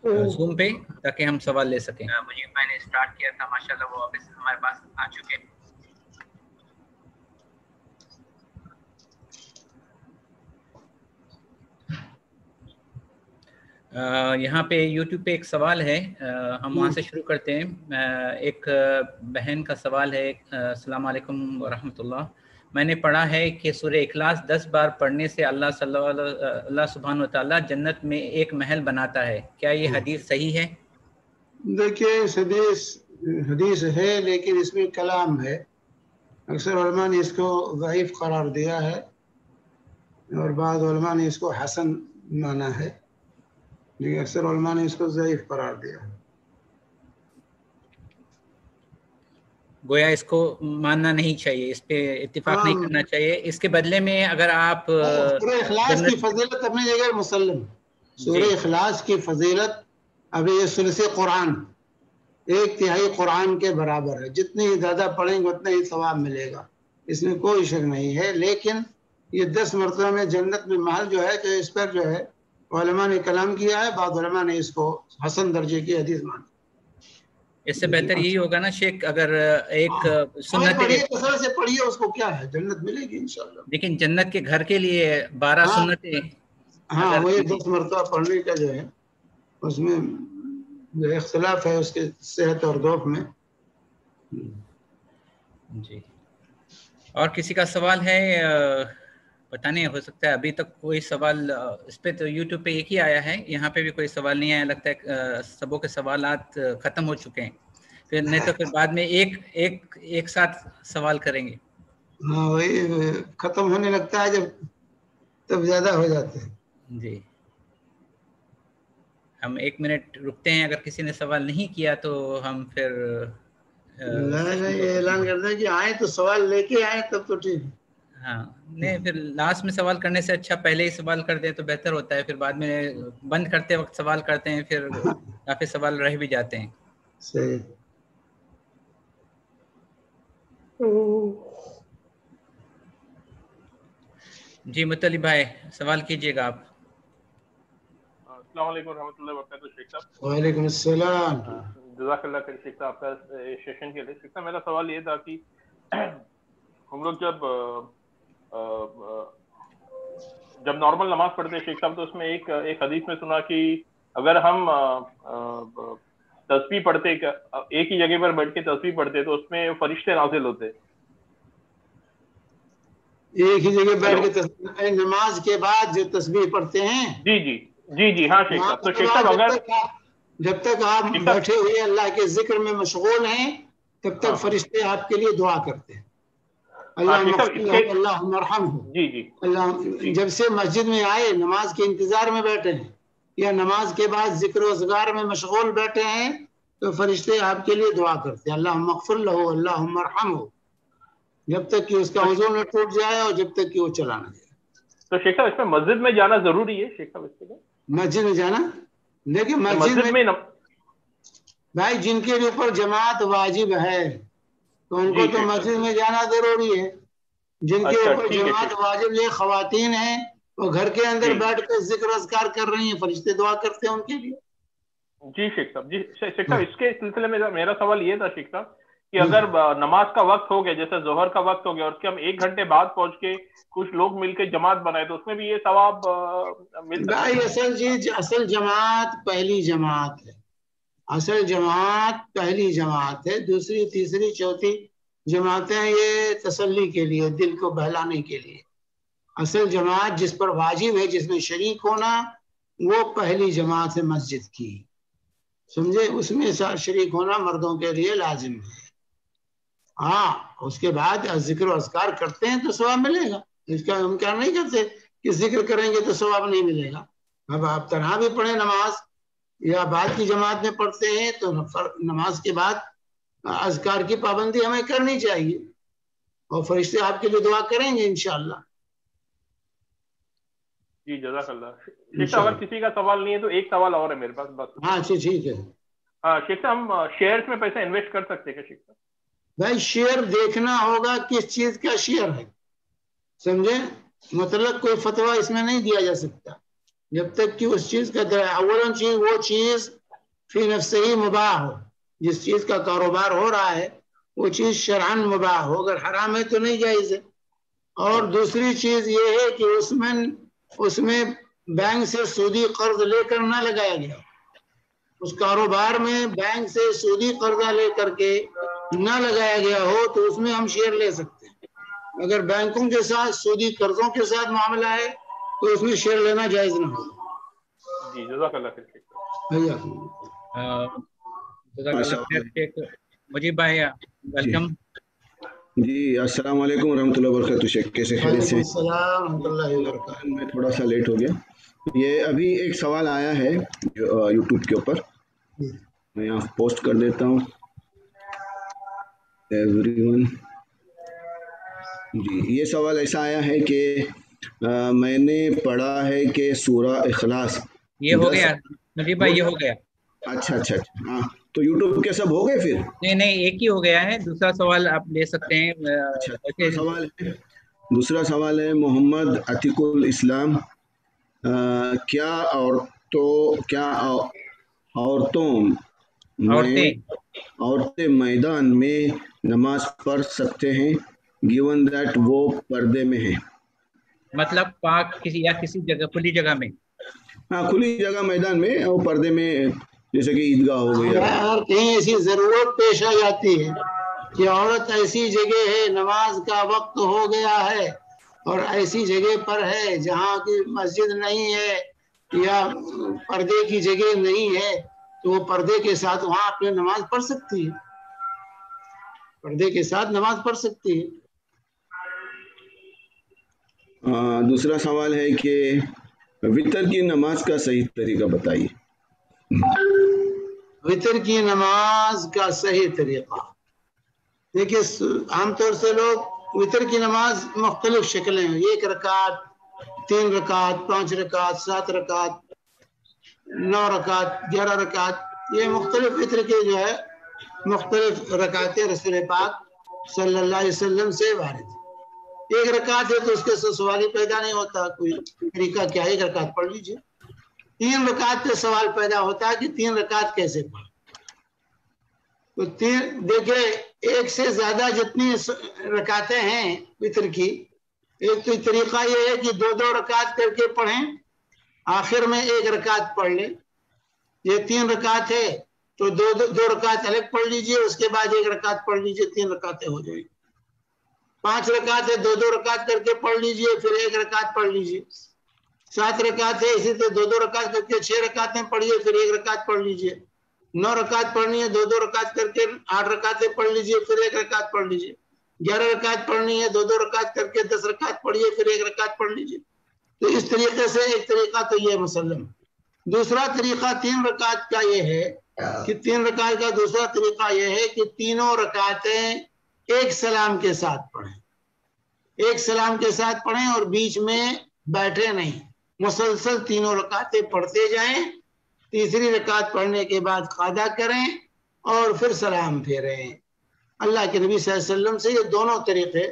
زوم پہ، تاکہ ہم سوال لے سکیں. مجیب بھائی نے اسٹارٹ کیا تھا، ماشاءاللہ وہ واپس ہمارے پاس آ چکے ہیں. یہاں پہ یوٹیوب پہ ایک سوال ہے، ہم وہاں سے شروع کرتے ہیں. ایک بہن کا سوال ہے. السلام علیکم ورحمۃ اللہ. میں نے پڑھا ہے کہ سورہ اخلاص 10 بار پڑھنے سے اللہ سبحانہ وتعالیٰ جنت میں ایک محل بناتا ہے. کیا یہ حدیث صحیح ہے؟ دیکھیے حدیث ہے لیکن اس میں کلام ہے. اکثر علماء نے اس کو ضعیف قرار دیا ہے اور بعض علماء نے اس کو حسن مانا ہے، لیکن اکثر علماء نے اس کو ضعیف قرار دیا ہے. گویا اس کو ماننا نہیں چاہیے، اس پہ اتفاق نہیں کرنا چاہیے. اس کے بدلے میں اگر آپ سورہ اخلاص کی فضیلت اپنی جگہ مسلم. سورہ اخلاص کی فضیلت ابھی یہ ثلث قرآن 1/3 قرآن کے برابر ہے. جتنے ہی زیادہ پڑھیں گے اتنا ہی ثواب ملے گا، اس میں کوئی شک نہیں ہے. لیکن یہ 10 مرتبہ میں جنت میں محل جو ہے، تو اس پر جو ہے علماء نے کلام کیا ہے. بعض علماء نے اس کو حسن درجے کی حدیث مانی. اس سے بہتر یہی ہوگا نا شیخ، اگر ایک سنت سے پڑھیے اس کو، کیا ہے جنت ملے گی انشاءاللہ. لیکن جنت کے گھر کے لیے 12 سنتیں، ہاں وہی 10 مرتبہ پڑھنے کا جو ہے اس میں جو اختلاف ہے اس کے صحت اور ضعف میں. جی اور کسی کا سوال ہے؟ پتہ نہیں، ہو سکتا ہے ابھی تک کوئی سوال اس پہ تو یوٹیوب پہ ایک ہی آیا ہے، یہاں پہ بھی کوئی سوال نہیں آیا، لگتا ہے سبوں کے سوالات ختم ہو چکے ہیں، پھر نہیں تو پھر بعد میں ایک ساتھ سوال کریں گے. ہاں وہی ختم ہونے لگتا ہے جب تب زیادہ ہو جاتے ہیں. جی ہم 1 منٹ رکتے ہیں، اگر کسی نے سوال نہیں کیا تو ہم پھر نہیں اعلان کرتے ہیں کہ آئیں تو سوال لے کے آئیں تب تو ٹھیک ہے. ہاں نہیں، پھر لاسٹ میں سوال کرنے سے اچھا پہلے ہی سوال کر دیں تو بہتر ہوتا ہے، پھر بعد میں بند کرتے وقت سوال کرتے ہیں پھر کافی سوال رہ بھی جاتے ہیں. صحیح. جی مطلب بھائی سوال کیجئے گا آپ. السلام علیکم ورحمۃ اللہ وبرکاتہ شیخ صاحب. وعلیکم السلام. جزاک اللہ خیر شیخ صاحب آپ کا سیشن کے لیے. شیخ صاحب میرا سوال یہ تھا کہ ہم لوگ جب نارمل نماز پڑھتے ہیں شیخ صاحب تو اس میں ایک حدیث میں سنا کہ اگر ہم تسبیح پڑھتے ایک ہی جگہ پر بیٹھ کے تسبیح پڑھتے تو اس میں فرشتے نازل ہوتے. ایک ہی جگہ بیٹھ کے تسبیح نماز کے بعد جو تسبیح پڑھتے ہیں. جی جی جی جی ہاں شیخ صاحب. تو شیخ صاحب اگر جب تک آپ بیٹھے ہوئے اللہ کے ذکر میں مشغول ہیں تب تک فرشتے آپ کے لیے دعا کرتے ہیں. اللہ مرحم ہو. جی جی اللہ جب سے مسجد میں آئے نماز کے انتظار میں بیٹھے ہیں یا نماز کے بعد ذکر و اذکار میں مشغول بیٹھے ہیں تو فرشتے آپ کے لیے دعا کرتے ہیں اللہم اغفر لہ اللہم ارحم ہو، جب تک کہ اس کا وضو نہ ٹوٹ جائے اور جب تک کہ وہ چلا نہ جائے. تو شیخ صاحب اس میں مسجد میں جانا ضروری ہے شیخ صاحب؟ اس کے مسجد میں جانا لیکن مسجد میں بھائی جن کے اوپر جماعت واجب ہے تو ان کو تو مسجد میں جانا ضروری ہے. جن کے اوپر جماعت واجب یہ خواتین ہیں وہ گھر کے اندر بیٹھ کر ذکر اذکار کر رہی ہیں، فرشتے دعا کرتے ہیں ان کے لیے. جی شیخ صاحب. جی شیخ صاحب اس کے سلسلے میں میرا سوال یہ تھا شیخ صاحب کہ اگر نماز کا وقت ہو گیا جیسے ظہر کا وقت ہو گیا اور اس کے ہم 1 گھنٹے بعد پہنچ کے کچھ لوگ مل کے جماعت بنائے تو اس میں بھی یہ ثواب مل سکتا ہے؟ بھائی اصل جماعت پہلی جماعت ہے. اصل جماعت پہلی جماعت ہے. دوسری تیسری چوتھی جماعتیں یہ تسلی کے لیے، دل کو بہلانے کے لیے. اصل جماعت جس پر واجب ہے، جس میں شریک ہونا، وہ پہلی جماعت ہے مسجد کی، سمجھے؟ اس میں شریک ہونا مردوں کے لیے لازم ہے. ہاں اس کے بعد ذکر و اذکار کرتے ہیں تو ثواب ملے گا. اس کا ہم کیا نہیں کرتے کہ ذکر کریں گے تو ثواب نہیں ملے گا. اب آپ تنہا بھی پڑھیں نماز یا بعد کی جماعت میں پڑھتے ہیں تو نماز کے بعد اذکار کی پابندی ہمیں کرنی چاہیے اور فرشتے آپ کے لیے دعا کریں گے انشاءاللہ. جی جزاک اللہ. شیخ صاحب اگر کسی کا سوال نہیں ہے تو ایک سوال اور ہے میرے پاس بس. ہاں ٹھیک ہے. ہاں شیخ صاحب ہم شیئرز میں پیسے انویسٹ کر سکتے ہیں کیا شیخ صاحب؟ بھائی شیئر دیکھنا ہوگا کس چیز کا شیئر ہے، سمجھے؟ مطلب کوئی فتویٰ اس میں نہیں دیا جا سکتا جب تک کہ اس چیز کا اولاً چیز وہ چیز فی نفسہ ہی مباح ہو. جس چیز کا کاروبار ہو رہا ہے وہ چیز شرعاً مباح ہو، اگر حرام ہے تو نہیں جائز ہے. اور دوسری چیز یہ ہے کہ اس میں بینک سے سودی قرض لے کر نہ لگایا گیا. اس کاروبار میں بینک سے سودی قرضہ لے کر کے نہ لگایا گیا ہو تو اس میں ہم شیئر لے سکتے ہیں. اگر بینکوں کے ساتھ سودی قرضوں کے ساتھ معاملہ ہے تو اس میں شیئر لینا جائز نہ ہوگا. جی جزاک اللہ خیر. مجیب بھائی ویلکم. جی السلام علیکم ورحمۃ اللہ وبرکاتہ. شیخ کیسے خیریت سے؟ السلام ورحمۃ اللہ وبرکاتہ. میں تھوڑا سا لیٹ ہو گیا. یہ ابھی ایک سوال آیا ہے یوٹیوب کے اوپر، میں یہاں پوسٹ کر دیتا ہوں. Every one. جی یہ سوال ایسا آیا ہے کہ میں نے پڑھا ہے کہ سورہ اخلاص یہ ہو گیا مجیب بھائی، یہ ہو گیا. اچھا ہاں تو یوٹیوب کے سب ہو گئے پھر؟ نہیں ایک ہی ہو گیا ہے. دوسرا سوال آپ لے سکتے ہیں. دوسرا سوال ہے محمد عتیق الاسلام. کیا عورتیں میدان میں نماز پڑھ سکتے ہیں given that وہ پردے میں ہیں؟ مطلب پاک کسی جگہ کھلی جگہ میں؟ ہاں کھلی جگہ میدان میں اور پردے میں، جیسے کہ عیدگاہ ہو گئی. اگر کہیں ایسی ضرورت پیش آ جاتی ہے کہ عورت ایسی جگہ ہے نماز کا وقت ہو گیا ہے اور ایسی جگہ پر ہے جہاں کی مسجد نہیں ہے یا پردے کی جگہ نہیں ہے تو وہ پردے کے ساتھ وہاں اپنے نماز پڑھ سکتی ہے، پردے کے ساتھ نماز پڑھ سکتی ہے۔ دوسرا سوال ہے کہ وطر کی نماز کا صحیح طریقہ بتائیے۔ وطر کی نماز کا صحیح طریقہ دیکھیے، عام طور سے لوگ وطر کی نماز مختلف شکلیں ہیں، 1 رکعت، 3 رکعت، 5 رکعت، 7 رکعت، 9 رکعت، 11 رکعت، یہ مختلف وطر کے جو ہے مختلف رکعتیں رسول پاک صلی اللہ علیہ وسلم سے وارد ہیں۔ 1 رکعت ہے تو اس کے سوال ہی پیدا نہیں ہوتا، کوئی طریقہ کیا ہے، 1 رکعت پڑھ لیجیے۔ 3 رکعت پہ سوال پیدا ہوتا ہے کہ 3 رکعت کیسے پڑھ، تو دیکھیں 1 سے زیادہ جتنی رکعتیں ہیں وطر کی، ایک تو طریقہ یہ ہے کہ 2 رکعت کر کے پڑھیں، آخر میں 1 رکعت پڑھ لیں۔ یہ 3 رکعت ہے تو 2 رکعت الگ پڑھ لیجئے، اس کے بعد 1 رکعت پڑھ لیجئے، 3 رکعتیں ہو جائیں۔ 5 رکعت ہے 2 رکعت کر کے پڑھ لیجئے، پھر 1 رکعت پڑھ لیجئے۔ 7 رکعت ہے اسی طرح 2 رکعت کر کے 6 رکعتیں پڑھیے، پھر 1 رکعت پڑھ لیجئے۔ 9 رکعت پڑھنی ہے 2 رکعت کر کے 8 رکعتیں پڑھ لیجئے، پھر 1 رکعت پڑھ لیجئے۔ 11 رکعت پڑھنی ہے 2 رکعت کر کے 10 رکعت پڑھیے، پھر 1 رکعت پڑھ لیجئے۔ تو اس طریقے سے ایک طریقہ تو یہ مسلم۔ دوسرا طریقہ 3 رکعت کا یہ ہے کہ 3 رکعت کا دوسرا طریقہ یہ ہے کہ تینوں رکعتیں ایک سلام کے ساتھ پڑھیں، ایک سلام کے ساتھ پڑھیں اور بیچ میں بیٹھے نہیں، مسلسل تینوں رکعتیں پڑھتے جائیں، تیسری رکعت پڑھنے کے بعد قضا کریں اور پھر سلام پھیریں۔ اللہ کے نبی صلی اللہ علیہ وسلم سے یہ دونوں طریقے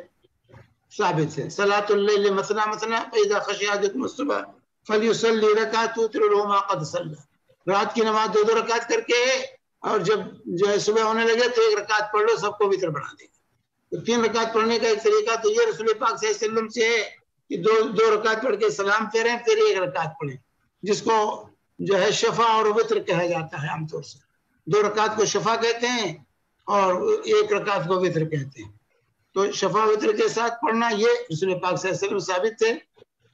ثابت ہیں۔ صلاۃ اللیل مثنی مثنی فاذا خشی احدکم الصبح فلیصلی رکعۃ توتر له ما قد صلی، رات کی نماز 2 رکعت کر کے اور جب جو ہے صبح ہونے لگے تو 1 رکعت پڑھ لو، سب کو وتر بنا دے گا۔ تو 3 رکعت پڑھنے کا ایک طریقہ تو یہ رسول پاک صلی اللہ علیہ وسلم سے ہے کہ 2 رکعت پڑھ کے سلام پھیریں، پھر 1 رکعت پڑھیں، جس کو جو ہے شفع اور وتر کہا جاتا ہے۔ عام طور سے 2 رکعت کو شفع کہتے ہیں اور 1 رکعت کو وتر کہتے ہیں۔ تو شفع وتر کے ساتھ پڑھنا یہ رسول پاک صلی اللہ علیہ وسلم ثابت ہے،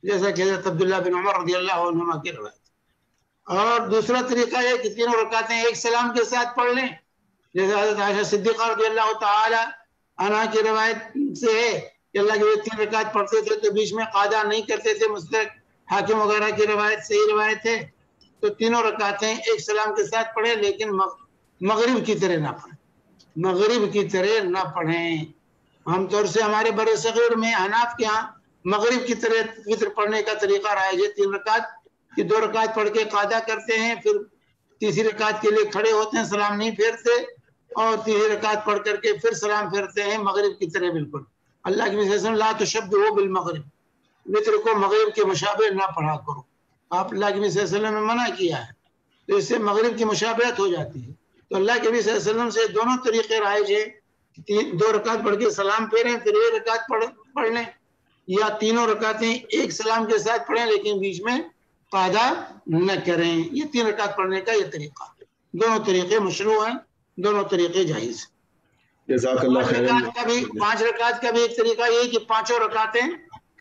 جیسا کہ حضرت عبداللہ بن عمر رضی اللہ عنہما کی روایت۔ اور دوسرا طریقہ یہ کہ تینوں رکعتیں ایک سلام کے ساتھ پڑھ لیں، جیسے حضرت عائشہ صدیقہ رضی اللہ تعالی عنہا کی روایت سے ہے کہ اللہ کے 3 رکعت پڑھتے تھے تو بیچ میں قضا نہیں کرتے تھے، مستدرک حاکم وغیرہ کی روایت صحیح روایت ہے۔ تو تینوں رکعتیں ایک سلام کے ساتھ پڑھیں، لیکن مغرب کی طرح نہ پڑھیں، مغرب کی طرح نہ پڑھیں۔ عام طور سے ہمارے بر صغیر میں حناف کے ہاں مغرب کی طرح وتر پڑھنے کا طریقہ رائج ہے، 3 رکعت کہ 2 رکعت پڑھ کے قضا کرتے ہیں، پھر تیسری رکعت کے لیے کھڑے ہوتے ہیں، سلام نہیں پھیرتے، اور تیسری رکعت پڑھ کر کے پھر سلام پھیرتے ہیں، مغرب کی طرح بالکل۔ اللہ کے نبی لا تشبہوا بالمغرب، وتر کو مغرب کے مشابہ نہ پڑھا کرو، آپ اللہ کے نبی صلی اللہ علیہ وسلم نے منع کیا ہے، تو اس سے مغرب کی مشابہت ہو جاتی ہے۔ تو اللہ کے نبی صلی اللہ علیہ وسلم سے دونوں طریقے رائج ہیں، 2 رکعت پڑھ کے سلام پھیریں، پھر 1 رکعت پڑھ لیں، یا تینوں رکعتیں ایک سلام کے ساتھ پڑھیں لیکن بیچ میں قضا نہ کریں۔ یہ 3 رکعت پڑھنے کا یہ طریقہ، دونوں طریقے مشروع ہیں، دونوں طریقے جائز ہیں۔ جزاک اللہ خیر۔ 5 رکعت کا بھی ایک طریقہ یہ ہے کہ 5 رکعتیں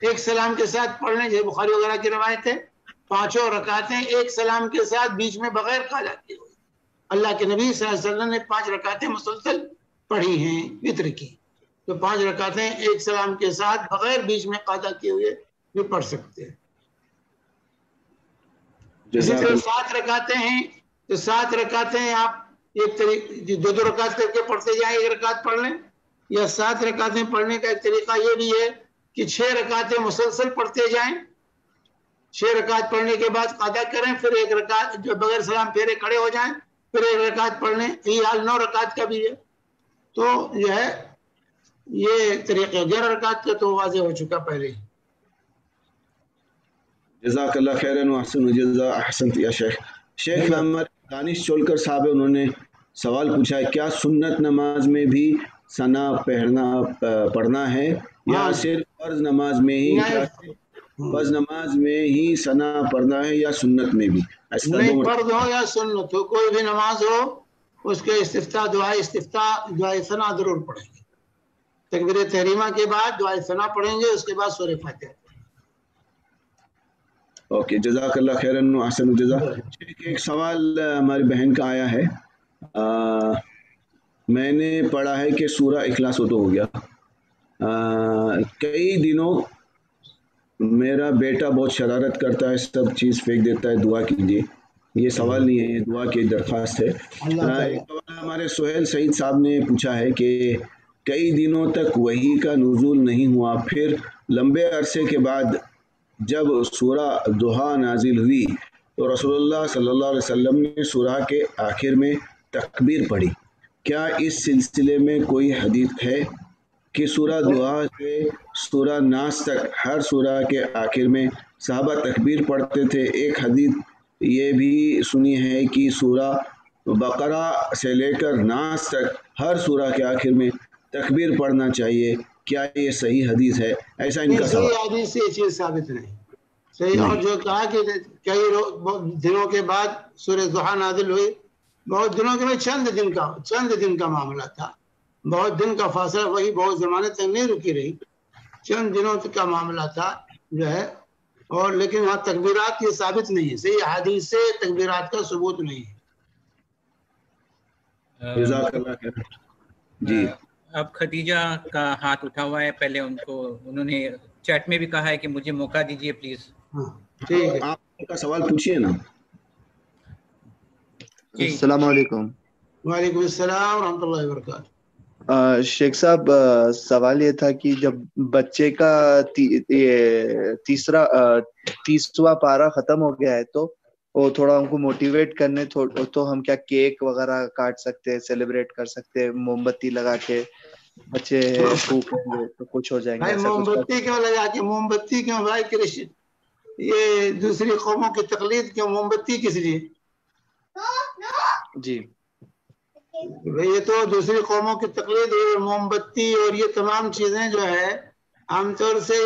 ایک سلام کے ساتھ پڑھ لیں، جیسے بخاری وغیرہ کی روایت ہے، 5 رکعتیں ایک سلام کے ساتھ بیچ میں بغیر قضا کیے ہوئے۔ اللہ کے نبی صلی اللہ علیہ وسلم نے 5 رکعتیں مسلسل پڑھی ہیں وتر کی، تو 5 رکعتیں ایک سلام کے ساتھ بغیر بیچ میں قضا کیے ہوئے بھی پڑھ سکتے ہیں۔ اسی طرح 7 رکعتیں ہیں تو 7 رکعتیں آپ ایک طریقے 2 رکعت کر کے پڑھتے جائیں، 1 رکعت پڑھ لیں، یا 7 رکعتیں پڑھنے کا ایک طریقہ یہ بھی ہے کہ 6 رکعتیں مسلسل پڑھتے جائیں، 6 رکعت پڑھنے کے بعد قضا کریں، پھر 1 رکعت جو بغیر سلام پھیرے کھڑے ہو جائیں، پھر 1 رکعت پڑھ لیں۔ یہ حال 9 رکعت کا بھی ہے۔ تو جو ہے یہ طریقہ 11 رکعت کا تو واضح ہو چکا پہلے ہی۔ جزاک اللہ خیرن و احسن الجزا۔ احسنت یا شیخ۔ شیخ محمد دانش چولکر صاحب انہوں نے سوال پوچھا ہے، کیا سنت نماز میں بھی ثنا پڑھنا ہے یا صرف فرض نماز میں ہی؟ فرض نماز میں ہی ثنا پڑھنا ہے یا سنت میں بھی؟ نہیں، فرض ہو یا سنت ہو، کوئی بھی نماز ہو اس کے استفتاح دعائے ثنا ضرور پڑھیں گے. تکبیر تحریمہ کے بعد دعائے ثنا پڑھیں گے, اس کے بعد سورہ فاتحہ. اوکے, جزاک اللہ خیرن و احسن الجزا. ایک سوال ہماری بہن کا آیا ہے. میں نے پڑھا ہے کہ سورہ اخلاص تو ہو گیا, کئی دنوں میرا بیٹا بہت شرارت کرتا ہے, سب چیز پھینک دیتا ہے, دعا کیجیے. یہ سوال نہیں ہے, یہ دعا کی درخواست ہے. ایک سوال ہمارے سہیل سعید صاحب نے پوچھا ہے کہ کئی دنوں تک وحی کا نزول نہیں ہوا, پھر لمبے عرصے کے بعد جب سورہ ضحیٰ نازل ہوئی تو رسول اللہ صلی اللہ علیہ وسلم نے سورہ کے آخر میں تکبیر پڑھی. کیا اس سلسلے میں کوئی حدیث ہے کہ سورہ ضحیٰ سے سورہ ناس تک ہر سورہ کے آخر میں صحابہ تکبیر پڑھتے تھے؟ ایک حدیث یہ بھی سنی ہے کہ سورہ بقرہ سے لے کر ناس تک ہر سورہ کے آخر میں تکبیر پڑھنا چاہیے, کیا یہ صحیح حدیث ہے؟ ایسا ان کا سوال. صحیح حدیث سے یہ چیز ثابت نہیں صحیح. اور جو کہا کہ کئی دنوں کے بعد سورہ ضحیٰ نازل ہوئی, بہت دنوں کے بعد چند دن کا معاملہ تھا, بہت دن کا فاصلہ, وہی بہت زمانے تک نہیں رکی رہی, چند دنوں تک کا معاملہ تھا جو ہے. اور لیکن وہاں تکبیرات یہ ثابت نہیں ہے, صحیح حدیث سے تکبیرات کا ثبوت نہیں ہے. جزاک اللہ خیر. جی, اب خدیجہ کا ہاتھ اٹھا ہوا ہے, پہلے انہوں نے چیٹ میں بھی کہا ہے کہ مجھے موقع دیجیے پلیز. ٹھیک ہے, آپ کا سوال پوچھیے نا. السلام علیکم. وعلیکم السلام ورحمۃ اللہ وبرکاتہ. شیخ صاحب, سوال یہ تھا کہ جب بچے کا تیسواں پارہ ختم ہو گیا ہے تو وہ تھوڑا ہم کو موٹیویٹ کرنے, تو ہم کیا کیک وغیرہ کاٹ سکتے ہیں, سیلیبریٹ کر سکتے ہیں, موم بتی لگا کے بچے پھونکیں گے تو کچھ ہو جائیں گے؟ موم بتی کیوں لگا کے, موم بتی کیوں بھائی کرشن, یہ دوسری قوموں کی تقلید کیوں, موم بتی کس لیے؟ جی یہ تو دوسری قوموں کی تقلید ہے. موم بتی اور یہ تمام چیزیں جو ہے عام طور سے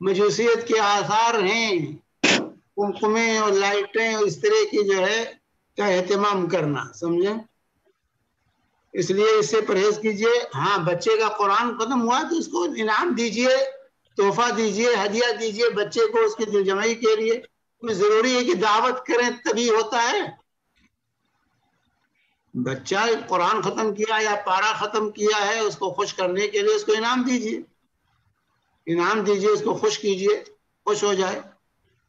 مجوسیت کے آثار ہیں, قمقمے اور لائٹیں اور اس طرح کی جو ہے کا اہتمام کرنا, سمجھیں. اس لیے اس سے پرہیز کیجئے. ہاں, بچے کا قرآن ختم ہوا تو اس کو انعام دیجئے, تحفہ دیجئے, ہدیہ دیجئے بچے کو اس کی دل جمعی کے لیے. ضروری ہے کہ دعوت کریں تبھی ہوتا ہے. بچہ قرآن ختم کیا یا پارہ ختم کیا ہے, اس کو خوش کرنے کے لیے اس کو انعام دیجئے, اس کو خوش کیجئے, خوش ہو جائے.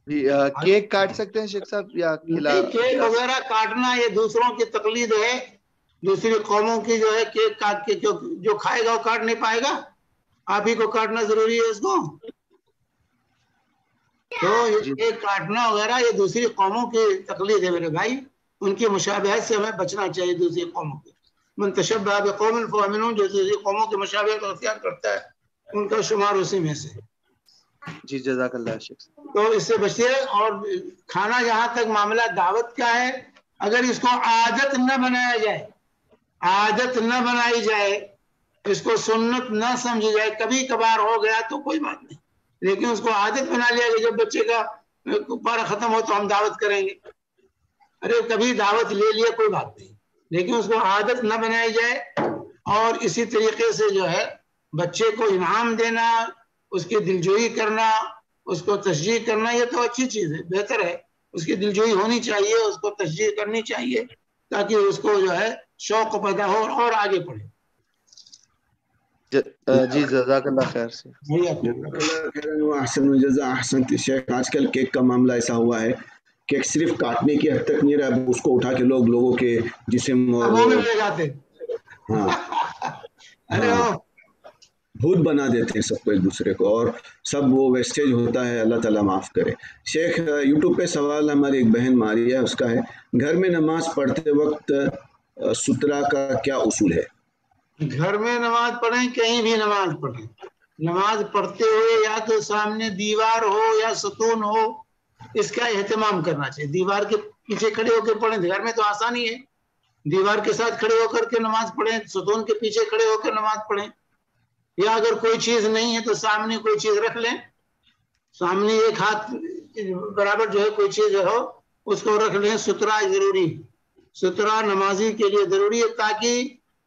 جی, کیک کاٹ سکتے ہیں شیخ صاحب یا کیک وغیرہ کاٹنا یہ دوسروں کی تقلید ہے, دوسری قوموں کی جو ہے کیک کاٹ کے جو کھائے گا وہ کاٹ نہیں پائے گا, آپ ہی کو کاٹنا ضروری ہے اس کو. تو یہ کیک کاٹنا وغیرہ یہ دوسری قوموں کی تقلید ہے میرے بھائی, ان کی مشابہت سے ہمیں بچنا چاہیے. دوسری قوموں کی من تشبہ بقوم فهو منهم, جو دوسری قوموں کی مشابہت اختیار کرتا ہے ان کا شمار اسی میں سے. جی, جزاک اللہ شیخ. تو اس سے بچیے. اور کھانا جہاں تک معاملہ دعوت کا ہے, اگر اس کو عادت نہ بنایا جائے, عادت نہ بنائی جائے, اس کو سنت نہ سمجھی جائے, کبھی کبھار ہو گیا تو کوئی بات نہیں, لیکن اس کو عادت بنا لیا کہ جب بچے کا پارہ ختم ہو تو ہم دعوت کریں گے. ارے کبھی دعوت لے لیا کوئی بات نہیں, لیکن اس کو عادت نہ بنائی جائے. اور اسی طریقے سے جو ہے بچے کو انعام دینا, اس کی دلجوئی کرنا, اس کو تشجیع کرنا, یہ تو اچھی چیز ہے, بہتر ہے. اس کی دلجوئی ہونی چاہیے, اس کو تشجیع کرنی چاہیے تاکہ اس کو جو ہے شوق پیدا ہو اور آگے پڑھے. جی, جزاک اللہ خیر سے. احسن الجزا. احسن شیخ, آج کل کیک کا معاملہ ایسا ہوا ہے کہ صرف کاٹنے کی حد تک نہیں رہا, اس کو اٹھا کے لوگوں کے جسم بھوت بنا دیتے ہیں سب کو, ایک دوسرے کو, اور سب وہ ویسٹیج ہوتا ہے. اللہ تعالیٰ معاف کرے. شیخ, یوٹیوب پہ سوال ہماری ایک بہن ماریہ, اس کا ہے, گھر میں نماز پڑھتے وقت سترا کا کیا اصول ہے؟ گھر میں نماز پڑھیں, کہیں بھی نماز پڑھیں, نماز پڑھتے ہوئے یا تو سامنے دیوار ہو یا ستون ہو, اس کا اہتمام کرنا چاہیے. دیوار کے پیچھے کھڑے ہو کے پڑھیں, گھر میں تو آسانی ہے, دیوار کے ساتھ کھڑے ہو کر کے نماز پڑھیں, ستون کے پیچھے کھڑے ہو کر نماز پڑھیں. یا اگر کوئی چیز نہیں ہے تو سامنے کوئی چیز رکھ لیں, سامنے ایک ہاتھ برابر جو ہے کوئی چیز ہو اس کو رکھ لیں. سترا ضروری, سترہ نمازی کے لیے ضروری ہے تاکہ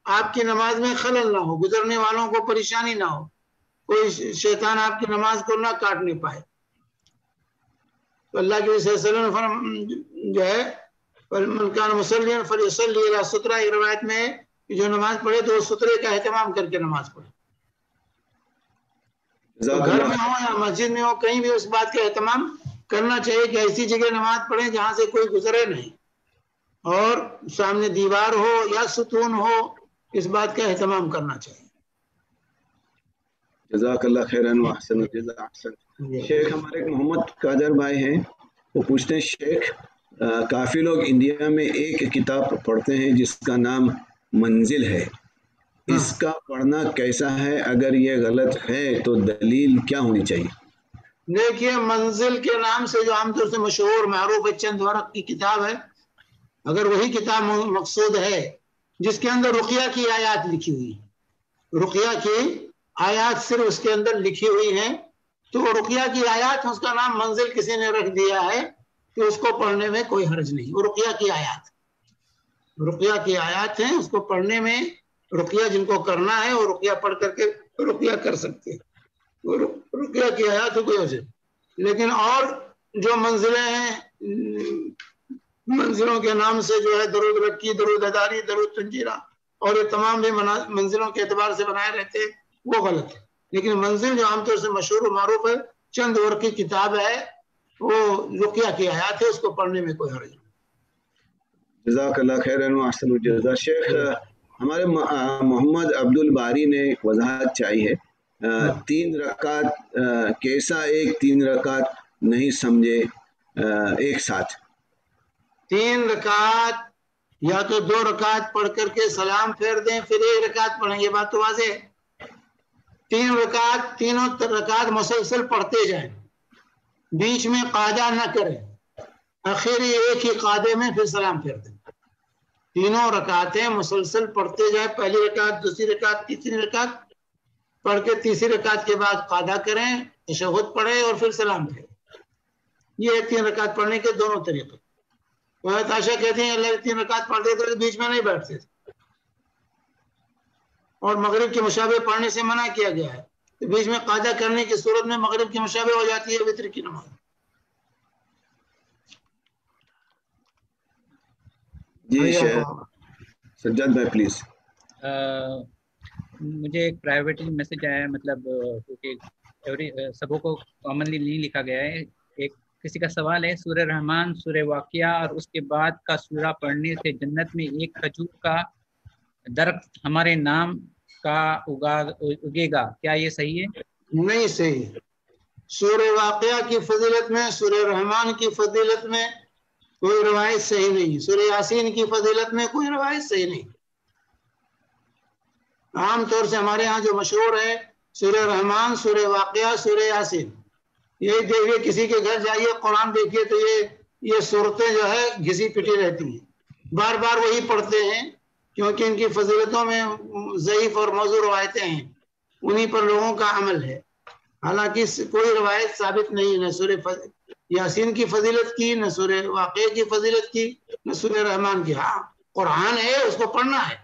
آپ کی نماز میں خلل نہ ہو، گزرنے والوں کو پریشانی نہ ہو، کوئی شیطان آپ کی نماز کو نہ کاٹنے پائے۔ تو اللہ کے صلی اللہ علیہ وسلم جو ہے من کان مصلیا فلیصلی الی سترہ، ایک روایت میں ہے کہ جو نماز پڑھے تو وہ سترے کا اہتمام کر کے نماز پڑھے، تو گھر میں ہو یا مسجد میں ہو کہیں بھی اس بات کا اہتمام کرنا چاہیے کہ ایسی جگہ نماز پڑھیں جہاں سے کوئی گزرے نہیں، اور سامنے دیوار ہو یا ستون ہو، اس بات کا اہتمام کرنا چاہیے۔ جزاک اللہ خیرن و احسن الجزاء۔ احسن شیخ ہمارے محمد قادر بھائی ہیں، وہ پوچھتے ہیں شیخ کافی لوگ انڈیا میں ایک کتاب پڑھتے ہیں جس کا نام منزل ہے، اس کا پڑھنا کیسا ہے؟ اگر یہ غلط ہے تو دلیل کیا ہونی چاہیے؟ دیکھیے منزل کے نام سے جو عام طور سے مشہور معروف ہے چند ورق کی کتاب ہے، اگر وہی کتاب مقصود ہے جس کے اندر رقیہ کی آیات لکھی ہوئی، رقیہ کی آیات صرف اس کے اندر لکھی ہوئی ہیں، تو رقیہ کی آیات اس کا نام منزل کسی نے رکھ دیا ہے کہ اس کو پڑھنے میں کوئی حرج نہیں۔ وہ رقیہ کی آیات، رقیہ کی آیات ہیں، اس کو پڑھنے میں رقیہ جن کو کرنا ہے وہ رقیہ پڑھ کر کے رقیہ کر سکتے ہیں، وہ رقیہ کی آیات ہو کوئی وجہ۔ لیکن اور جو منزلیں ہیں، منزلوں کے نام سے جو ہے درود رکی، درود اداری، درود تنجیرہ، اور یہ تمام بھی منزلوں کے اعتبار سے بنائے رہتے ہیں، وہ غلط ہے۔ لیکن منزل جو عام طور سے مشہور و معروف ہے چند ورق کی کتاب ہے، وہ رقیہ کی آیات ہے، اس کو پڑھنے میں کوئی حرج نہیں۔ جزاک اللہ خیرن و احسن الجزاء۔ شیخ ہمارے محمد عبد الباری نے وضاحت چاہیے، 3 رکعت کیسا ایک 3 رکعت نہیں سمجھے ایک ساتھ؟ 3 رکعت یا تو 2 رکعت پڑھ کر کے سلام پھیر دیں پھر 1 رکعت پڑھیں، یہ بات تو واضح ہے۔ 3 رکعت تینوں رکعت مسلسل پڑھتے جائیں، بیچ میں قاعدہ نہ کریں، آخری ایک ہی قاعدے میں پھر سلام پھیر دیں۔ تینوں رکعتیں مسلسل پڑھتے جائیں، پہلی رکعت، دوسری رکعت، تیسری رکعت، پڑھ کے تیسری رکعت کے بعد قاعدہ کریں، تشہد پڑھیں اور پھر سلام پھیریں۔ یہ 3 رکعت پڑھنے کے دونوں طریقے۔ حضرت عائشہ کہتے ہیں اللہ 3 رکعت پڑھتے تھے بیچ میں نہیں بیٹھتے تھے، اور مغرب کے مشابہ پڑھنے سے منع کیا گیا ہے، تو بیچ میں قاعدہ کرنے کی صورت میں مغرب کی مشابہ ہو جاتی ہے وتر کی نماز۔ جی سجاد بھائی پلیز۔ مجھے ایک پرائیویٹلی میسج آیا ہے، مطلب کیونکہ سبوں کو کامنلی نہیں لکھا گیا ہے۔ ایک کسی کا سوال ہے، سورہ رحمان، سورہ واقعہ اور اس کے بعد کا سورہ پڑھنے سے جنت میں ایک کھجور کا درخت ہمارے نام کا اگے گا، کیا یہ صحیح ہے؟ نہیں صحیح۔ سورہ واقعہ کی فضیلت میں، سورہ رحمان کی فضیلت میں کوئی روایت صحیح نہیں، سورہ یاسین کی فضیلت میں کوئی روایت صحیح نہیں۔ عام طور سے ہمارے ہاں جو مشہور ہے سورہ رحمان، سورہ واقعہ، سورہ یاسین، یہی دیکھیے کسی کے گھر جائیے قرآن دیکھیے تو یہ صورتیں جو ہے گھسی پٹی رہتی ہیں، بار بار وہی پڑھتے ہیں کیونکہ ان کی فضیلتوں میں ضعیف اور موضوع روایتیں ہیں، انہی پر لوگوں کا عمل ہے، حالانکہ کوئی روایت ثابت نہیں، نہ سورہ یاسین کی فضیلت کی، نہ سورہ واقعہ کی فضیلت کی، نہ سورہ رحمان کی۔ ہاں قرآن ہے، اس کو پڑھنا ہے،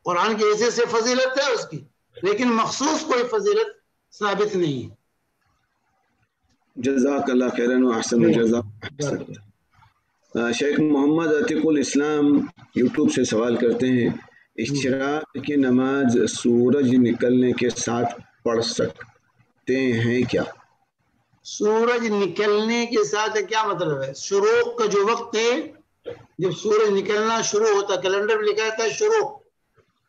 قرآن کی حیثیت سے فضیلت ہے اس کی، لیکن مخصوص کوئی فضیلت ثابت نہیں ہے۔ جزاک اللہ خیرن و احسن الجزاء۔ شیخ محمد عتیق الاسلام یوٹیوب سے سوال کرتے ہیں، اشراق کی نماز سورج نکلنے کے ساتھ پڑھ سکتے ہیں کیا؟ سورج نکلنے کے ساتھ کیا مطلب ہے؟ شروق کا جو وقت ہے، جب سورج نکلنا شروع ہوتا، کیلنڈر میں لکھا ہے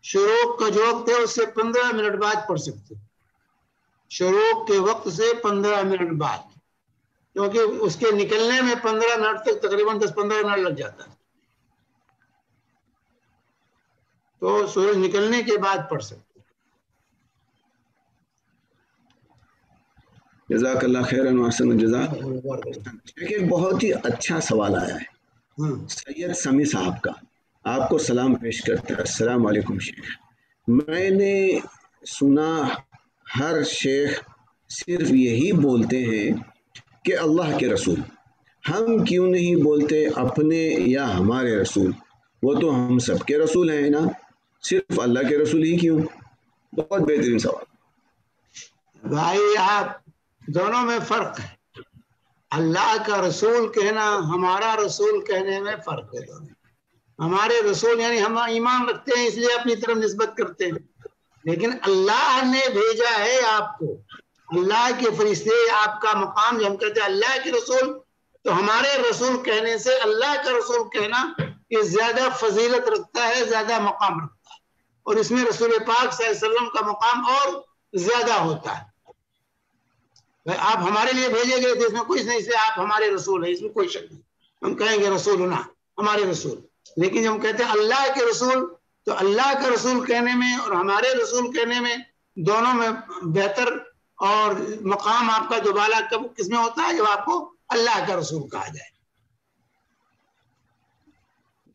شروق کا جو وقت ہے اس سے 15 منٹ بعد پڑھ سکتے، شروق کے وقت سے 15 منٹ بعد، کیونکہ اس کے نکلنے میں 15 منٹ تک تقریباً 10-15 منٹ لگ جاتا ہے، تو سورج نکلنے کے بعد پڑھ سکتے۔ جزاک اللہ خیرن و احسن الجزاء۔ ایک بہت ہی اچھا سوال آیا ہے سید سمی صاحب کا، آپ کو سلام پیش کرتا ہے۔ السلام علیکم شیخ، میں نے سنا ہر شیخ صرف یہی بولتے ہیں کہ اللہ کے رسول، ہم کیوں نہیں بولتے اپنے یا ہمارے رسول؟ وہ تو ہم سب کے رسول ہیں نا، صرف اللہ کے رسول ہی کیوں؟ بہت بہترین سوال. بھائی آپ دونوں میں فرق ہے. اللہ کا رسول کہنا ہمارا رسول کہنے میں فرق ہے. دونوں ہمارے رسول یعنی ہم ایمان رکھتے ہیں اس لیے اپنی طرف نسبت کرتے ہیں، لیکن اللہ نے بھیجا ہے آپ کو، اللہ کے فرشتے آپ کا مقام. جو ہم کہتے ہیں اللہ کے رسول، تو ہمارے رسول کہنے سے اللہ کا رسول کہنا یہ زیادہ فضیلت رکھتا ہے، زیادہ مقام رکھتا ہے، اور اس میں رسول پاک صلی اللہ علیہ وسلم کا مقام اور زیادہ ہوتا ہے. آپ ہمارے لیے بھیجے گئے تھے، اس میں کچھ نہیں، اس لیے آپ ہمارے رسول ہیں، اس میں کوئی شک نہیں. ہم کہیں گے رسول نہ ہمارے رسول، لیکن جب ہم کہتے ہیں اللہ کے رسول تو اللہ کا رسول کہنے میں اور ہمارے رسول کہنے میں دونوں میں بہتر اور مقام آپ کا دوبالا کس میں ہوتا ہے؟ جب آپ کو اللہ کا رسول کہا جائے.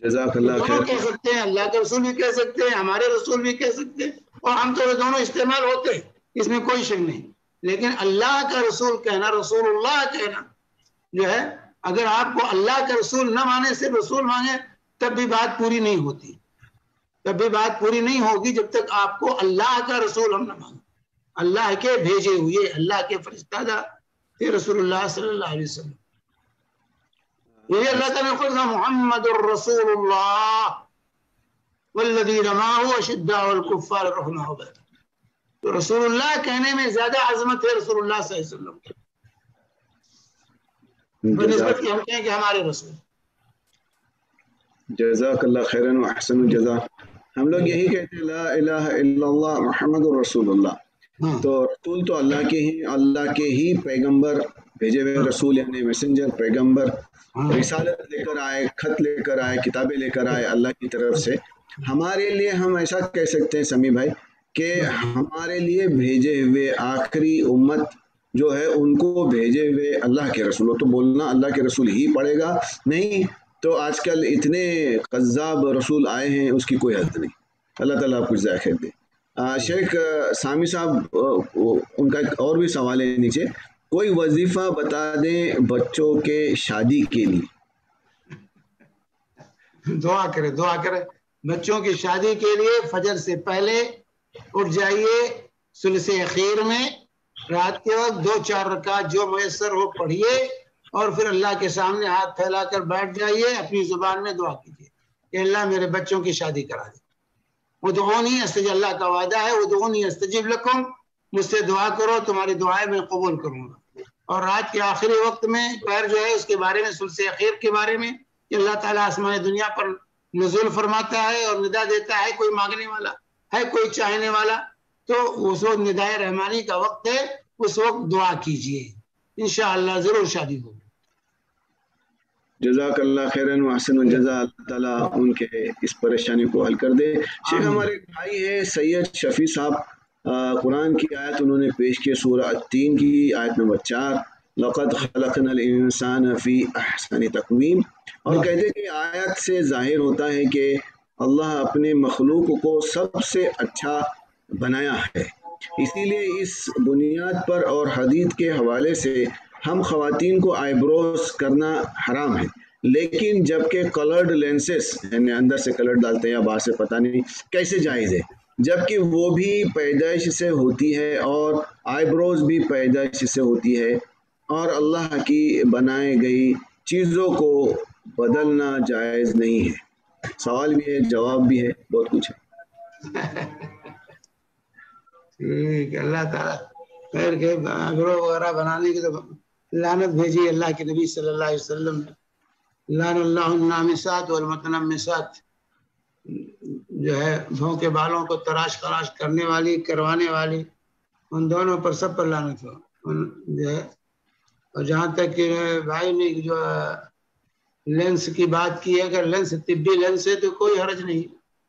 جزاک اللہ دونوں خیر. کہہ سکتے ہیں، اللہ کے رسول بھی کہہ سکتے ہیں، ہمارے رسول بھی کہہ سکتے ہیں، اور ہم تو دونوں استعمال ہوتے ہیں، اس میں کوئی شک نہیں. لیکن اللہ کا رسول کہنا، رسول اللہ کہنا جو ہے، اگر آپ کو اللہ کا رسول نہ مانے، صرف رسول مانگے، تب بھی بات پوری نہیں ہوتی. تب بھی بات پوری نہیں ہوگی جب تک آپ کو اللہ کا رسول ہم نہ مانگے. اللہ کے بھیجے ہوئے، اللہ کے فرستادہ تھے رسول اللہ صلی اللہ علیہ وسلم. یہ اللہ تعالیٰ نے خود کہا محمد الرسول اللہ والذین معہ اشداء علی الکفار رحماء بینہم. تو رسول اللہ کہنے میں زیادہ عظمت ہے رسول اللہ صلی اللہ علیہ وسلم بنسبت کہ ہم کہیں کہ ہمارے رسول. جزاک اللہ خیرن و احسن الجزا. ہم لوگ یہی کہتے ہیں لا الہ الا اللہ محمد الرسول اللہ. تو رسول تو اللہ کے ہی پیغمبر، بھیجے ہوئے رسول یعنی میسنجر، پیغمبر، رسالت لے کر آئے، خط لے کر آئے، کتابیں لے کر آئے اللہ کی طرف سے. ہمارے لیے ہم ایسا کہہ سکتے ہیں سمیع بھائی کہ ہمارے لیے بھیجے ہوئے آخری امت جو ہے ان کو بھیجے ہوئے اللہ کے رسول. تو بولنا اللہ کے رسول ہی پڑے گا نہیں، تو آج کل اتنے قذاب رسول آئے ہیں اس کی کوئی حد نہیں. اللہ تعالیٰ آپ کو جزائے خیر دے. شیخ سامی صاحب ان کا ایک اور بھی سوال ہے نیچے، کوئی وظیفہ بتا دیں بچوں کے شادی کے لیے. دعا کرے بچوں کی شادی کے لیے. فجر سے پہلے اٹھ جائیے، ثلث اخیر میں رات کے وقت 2-4 رکعت جو میسر ہو پڑھیے، اور پھر اللہ کے سامنے ہاتھ پھیلا کر بیٹھ جائیے، اپنی زبان میں دعا کیجیے کہ اللہ میرے بچوں کی شادی کرا دے. ادعونی استجب، اللہ کا وعدہ ہے ادعونی استجب لکم، مجھ سے دعا کرو تمہاری دعائیں میں قبول کروں گا. اور رات کے آخری وقت میں پیر جو ہے اس کے بارے میں، ثلث اخیر کے بارے میں، کہ اللہ تعالیٰ آسمان دنیا پر نزول فرماتا ہے اور ندا دیتا ہے، کوئی مانگنے والا ہے، کوئی چاہنے والا، تو اس وقت ندائے رحمانی کا وقت ہے، اس وقت دعا کیجیے، انشاءاللہ ضرور شادی ہوگی. جزاک اللہ خیرن و احسن الجزا. اللہ تعالیٰ ان کے اس پریشانی کو حل کر دے. شیخ ہمارے بھائی ہے سید شفیع صاحب، قرآن کی آیت انہوں نے پیش کی، سورہ 3 کی آیت نمبر 4، لقد خلقنا الانسان فی احسن تقویم. اور کہتے کہ آیت سے ظاہر ہوتا ہے کہ اللہ اپنے مخلوق کو سب سے اچھا بنایا ہے. اسی لیے اس بنیاد پر اور حدیث کے حوالے سے ہم خواتین کو آئی بروز کرنا حرام ہے، لیکن جبکہ کلرڈ لینسز یعنی اندر سے کلر ڈالتے ہیں یا باہر سے پتہ نہیں کیسے جائز ہے، جبکہ وہ بھی پیدائش سے ہوتی ہے اور آئی بروز بھی پیدائش سے ہوتی ہے، اور اللہ کی بنائی گئی چیزوں کو بدلنا جائز نہیں ہے. سوال بھی ہے، جواب بھی ہے، بہت کچھ ہے. ٹھیک، اللہ تعالیٰ خیر کے گروہ وغیرہ بنانے کی تو لعنت بھیجی اللہ کے نبی صلی اللہ علیہ وسلم نے. لعن اللہ النامسات والمتنمسات، جو ہے بھوں کے بالوں کو تراش خراش کرنے والی، کروانے والی، ان دونوں پر سب پر لعنت ہو. جو ہے، اور جہاں تک کہ بھائی نے جو لینس کی بات کی ہے، اگر لینس طبی لینس ہے تو کوئی حرج نہیں،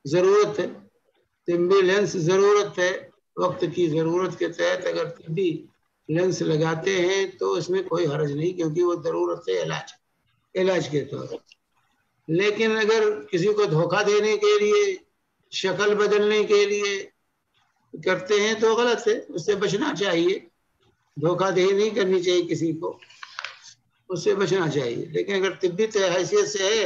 ضرورت ہے طبی لینس، ضرورت ہے، وقت کی ضرورت کے تحت اگر طبی لینس لگاتے ہیں تو اس میں کوئی حرج نہیں، کیونکہ وہ ضرورت ہے علاج کے طور پر. لیکن اگر کسی کو دھوکہ دینے کے لیے، شکل بدلنے کے لیے کرتے ہیں تو غلط ہے، اس سے بچنا چاہیے. دھوکہ دہی نہیں کرنی چاہیے کسی کو، اس سے بچنا چاہیے. لیکن اگر طبی حیثیت سے ہے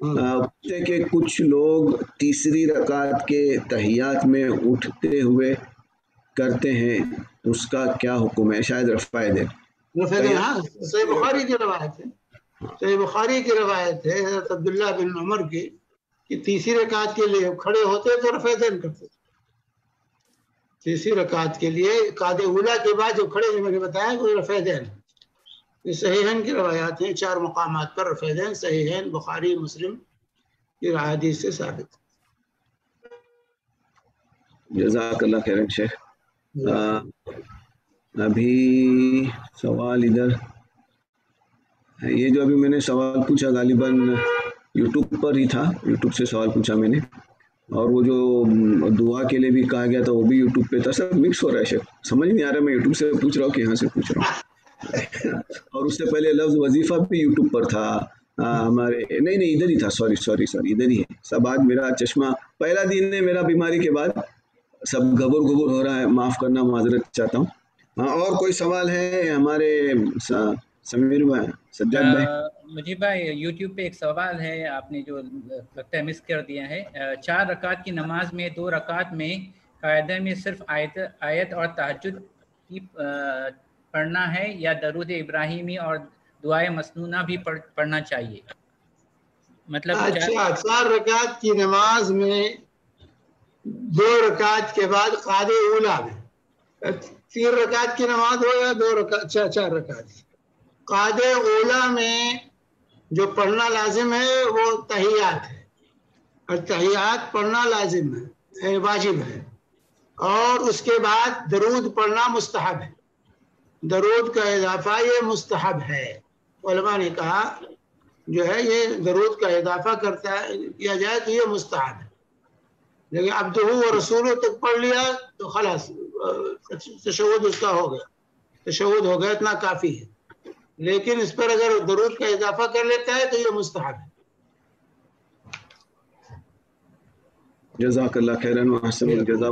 پوچھتے کہ کچھ لوگ تیسری رکعت کے تحیات میں اٹھتے ہوئے کرتے ہیں، اس کا کیا حکم ہے؟ شاید رفع دین. صحیح بخاری کی روایت ہے، صحیح بخاری کی روایت ہے حضرت عبداللہ بن عمر کی کہ تیسری رکعت کے لیے کھڑے ہوتے تو رفع دین کرتے. تیسری رکعت کے لیے قعدہ اولیٰ کے بعد جو کھڑے ہیں، میں نے بتایا کہ رفع دین. یہ صحیحین کی روایات ہیں، 4 مقامات پر رفع دین صحیحین بخاری مسلم کی احادیث سے ثابت. جزاک اللہ خیرن شیخ. ابھی سوال ادھر، یہ جو ابھی میں نے سوال پوچھا غالباً یوٹیوب پر ہی تھا، یوٹیوب سے سوال پوچھا میں نے، اور وہ جو دعا کے لیے بھی کہا گیا تھا وہ بھی یوٹیوب پہ تھا. سب مکس ہو رہا ہے شیخ، سمجھ نہیں آ رہا میں یوٹیوب سے پوچھ رہا ہوں کہ یہاں سے پوچھ رہا ہوں. اور اس سے پہلے لفظ وظیفہ بھی یوٹیوب پر تھا ہمارے، نہیں ادھر ہی تھا، سوری ادھر ہی ہے سب. آج میرا چشمہ پہلا دن ہے میرا بیماری کے بعد، سب گبر ہو رہا ہے، معاف کرنا، معذرت چاہتا ہوں. ہاں، اور کوئی سوال ہے ہمارے سمیر بھائی، سجاد بھائی؟ مجھے بھائی یوٹیوب پہ ایک سوال ہے، آپ نے جو لگتا ہے مس کر دیا ہے. 4 رکعت کی نماز میں 2 رکعت میں قاعدہ میں صرف آیت اور تہجد کی پڑھنا ہے یا درود ابراہیمی اور دعائے مسنونہ بھی پڑھنا چاہیے؟ مطلب اچھا، 4 رکعت کی نماز میں 2 رکعت کے بعد قعدہ اولیٰ میں 3 رکعت کی نماز ہو یا 2 رکعت 4 رکعت، قعدہ اولیٰ میں جو پڑھنا لازم ہے وہ تحیات ہے، اور تحیات پڑھنا لازم ہے، واجب ہے. اور اس کے بعد درود پڑھنا مستحب ہے. درود کا اضافہ یہ مستحب ہے. علماء نے کہا جو ہے یہ درود کا اضافہ کیا جائے تو یہ مستحب ہے. لیکن عبدہ و رسولہ تک پڑھ لیا تو خلاص تشہد اس کا ہو گیا، تشہد ہو گیا، اتنا کافی ہے. لیکن اس پر اگر درود کا اضافہ کر لیتا ہے تو یہ مستحب ہے. جزاک اللہ خیرن وحسن الجزا.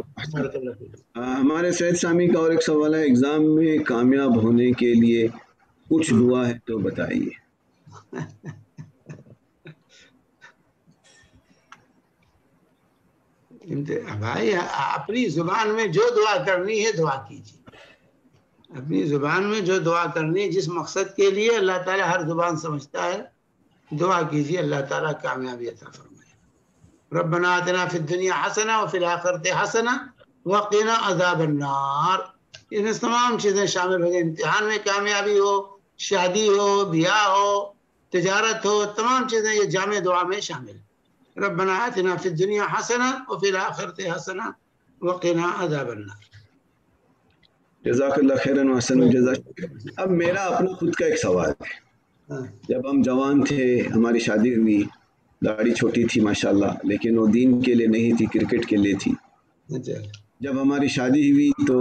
ہمارے سید سامی کا اور ایک سوال ہے، ایگزام میں کامیاب ہونے کے لیے کچھ دعا ہے تو بتائیے. بھائی اپنی زبان میں جو دعا کرنی ہے دعا کیجیے، اپنی زبان میں جو دعا کرنی ہے، جس مقصد کے لیے اللہ تعالیٰ ہر زبان سمجھتا ہے، دعا کیجیے، اللہ تعالیٰ کامیابی عطا فرمائے. ربنا آتنا فی الدنیا حسنہ وفی الآخرۃ حسنہ وقنا عذاب النار. ان تمام چیزیں شامل ہو گئے. امتحان میں کامیابی ہو، شادی ہو، بیاہ ہو، تجارت ہو، تمام چیزیں یہ جامع دعا میں شامل. ربنا آتنا فی الدنیا حسنہ وفی الآخرۃ حسنہ وقنا عذاب النار. جزاک اللہ خیرن وحسن الجزا. اب میرا اپنا خود کا ایک سوال ہے. جب ہم جوان تھے، ہماری شادی ہوئی، داڑھی چھوٹی تھی ماشاءاللہ، لیکن وہ دین کے لیے نہیں تھی، کرکٹ کے لیے تھی. جب ہماری شادی ہوئی تو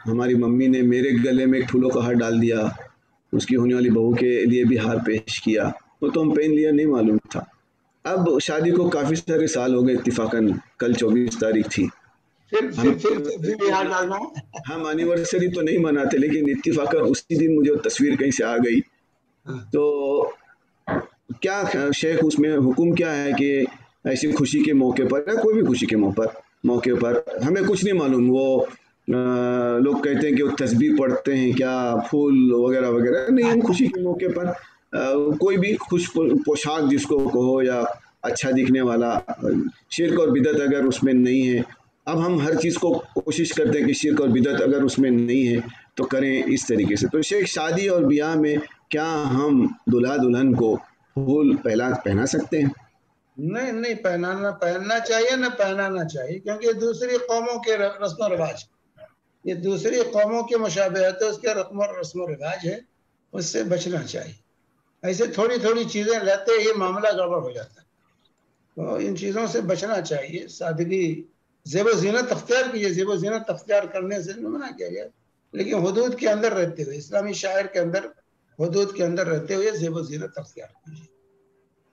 ہماری ممی نے میرے گلے میں ایک پھولوں کا ہار ڈال دیا، اس کی ہونے والی بہو کے لیے بھی ہار پیش کیا. وہ تو ہم پہن لیا، نہیں معلوم تھا. اب شادی کو کافی سارے سال ہو گئے، اتفاقاً کل 24 تاریخ تھی. ہم اینیورسری تو نہیں مناتے، لیکن اتفاقاً اسی دن مجھے تصویر کہیں سے آ گئی. تو کیا شیخ اس میں حکم کیا ہے کہ ایسی خوشی کے موقع پر یا کوئی بھی خوشی کے موقع پر ہمیں کچھ نہیں معلوم، وہ لوگ کہتے ہیں کہ وہ تسبیح پڑھتے ہیں کیا، پھول وغیرہ وغیرہ نہیں، ہم خوشی کے موقع پر کوئی بھی خوش پوشاک جس کو کہو یا اچھا دکھنے والا، شرک اور بدعت اگر اس میں نہیں ہے. اب ہم ہر چیز کو کوشش کرتے ہیں کہ شرک اور بدعت اگر اس میں نہیں ہے تو کریں اس طریقے سے. تو شیخ شادی اور بیاہ میں کیا ہم دلہا دلہن کو پھول پہنا سکتے ہیں؟ نہیں پہننا چاہیے، نہ پہنانا چاہیے، کیونکہ دوسری قوموں کے رسم و رواج، یہ دوسری قوموں کے مشابہت ہے، اس کے رسم و رواج ہے، اس سے بچنا چاہیے. ایسے تھوڑی تھوڑی چیزیں لیتے یہ معاملہ گڑبڑ ہو جاتا ہے. تو ان چیزوں سے بچنا چاہیے. سادگی، زیب و زینت اختیار کیجیے، زیب و زینت اختیار کرنے سے منع کیا گیا، لیکن حدود کے اندر رہتے ہوئے، اسلامی شاعر کے اندر حدود کے اندر رہتے ہوئے زیب و زینت اختیار کیجیے.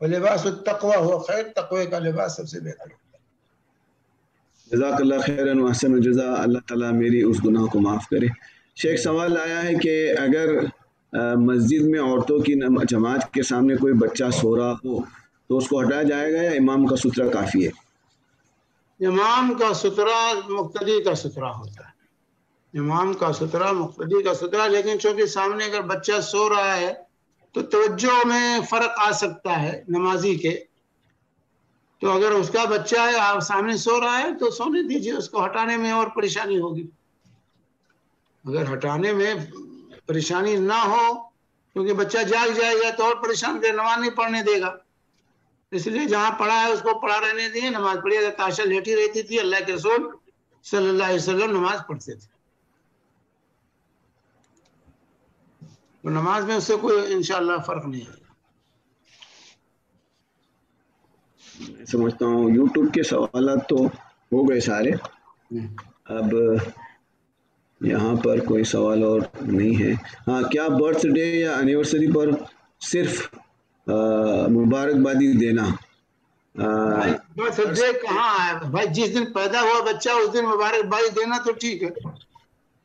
لباس التقوی ہو خیر، تقوی کا لباس سب سے بہتر ہوتا ہے. جزاک اللہ خیرن وحسن الجزا. اللہ تعالیٰ میری اس گناہ کو معاف کرے. شیخ سوال آیا ہے کہ اگر مسجد میں عورتوں کی جماعت کے سامنے کوئی بچہ سو رہا ہو تو اس کو ہٹایا جائے گا یا امام کا سترہ کافی ہے؟ امام کا سترہ مقتدی کا سترہ ہوتا ہے، امام کا سترہ مقتدی کا سترہ، لیکن چونکہ سامنے اگر بچہ سو رہا ہے تو توجہ میں فرق آ سکتا ہے نمازی کے، تو اگر اس کا بچہ ہے آپ سامنے سو رہا ہے تو سونے دیجیے، اس کو ہٹانے میں اور پریشانی ہوگی۔ اگر ہٹانے میں پریشانی نہ ہو کیونکہ بچہ جاگ جائے گا تو اور پریشان کر نماز نہیں پڑھنے دے گا، اس لیے جہاں پڑھا ہے اس کو پڑھا رہنے دیے، نماز پڑھی۔ اگر تاشا لیٹی رہتی تھی، اللہ کے رسول صلی اللہ علیہ وسلم نماز پڑھتے تھے، تو نماز میں اس سے کوئی انشاءاللہ فرق نہیں آئے گا۔ میں سمجھتا ہوں یوٹیوب کے سوالات تو ہو گئے سارے، اب یہاں پر کوئی سوال اور نہیں ہے۔ ہاں، کیا برتھ ڈے یا اینیورسری پر صرف مبارکبادی دینا؟ برتھ ڈے کہاں ہے بھائی؟ جس دن پیدا ہوا بچہ اس دن مبارکبادی دینا تو ٹھیک ہے،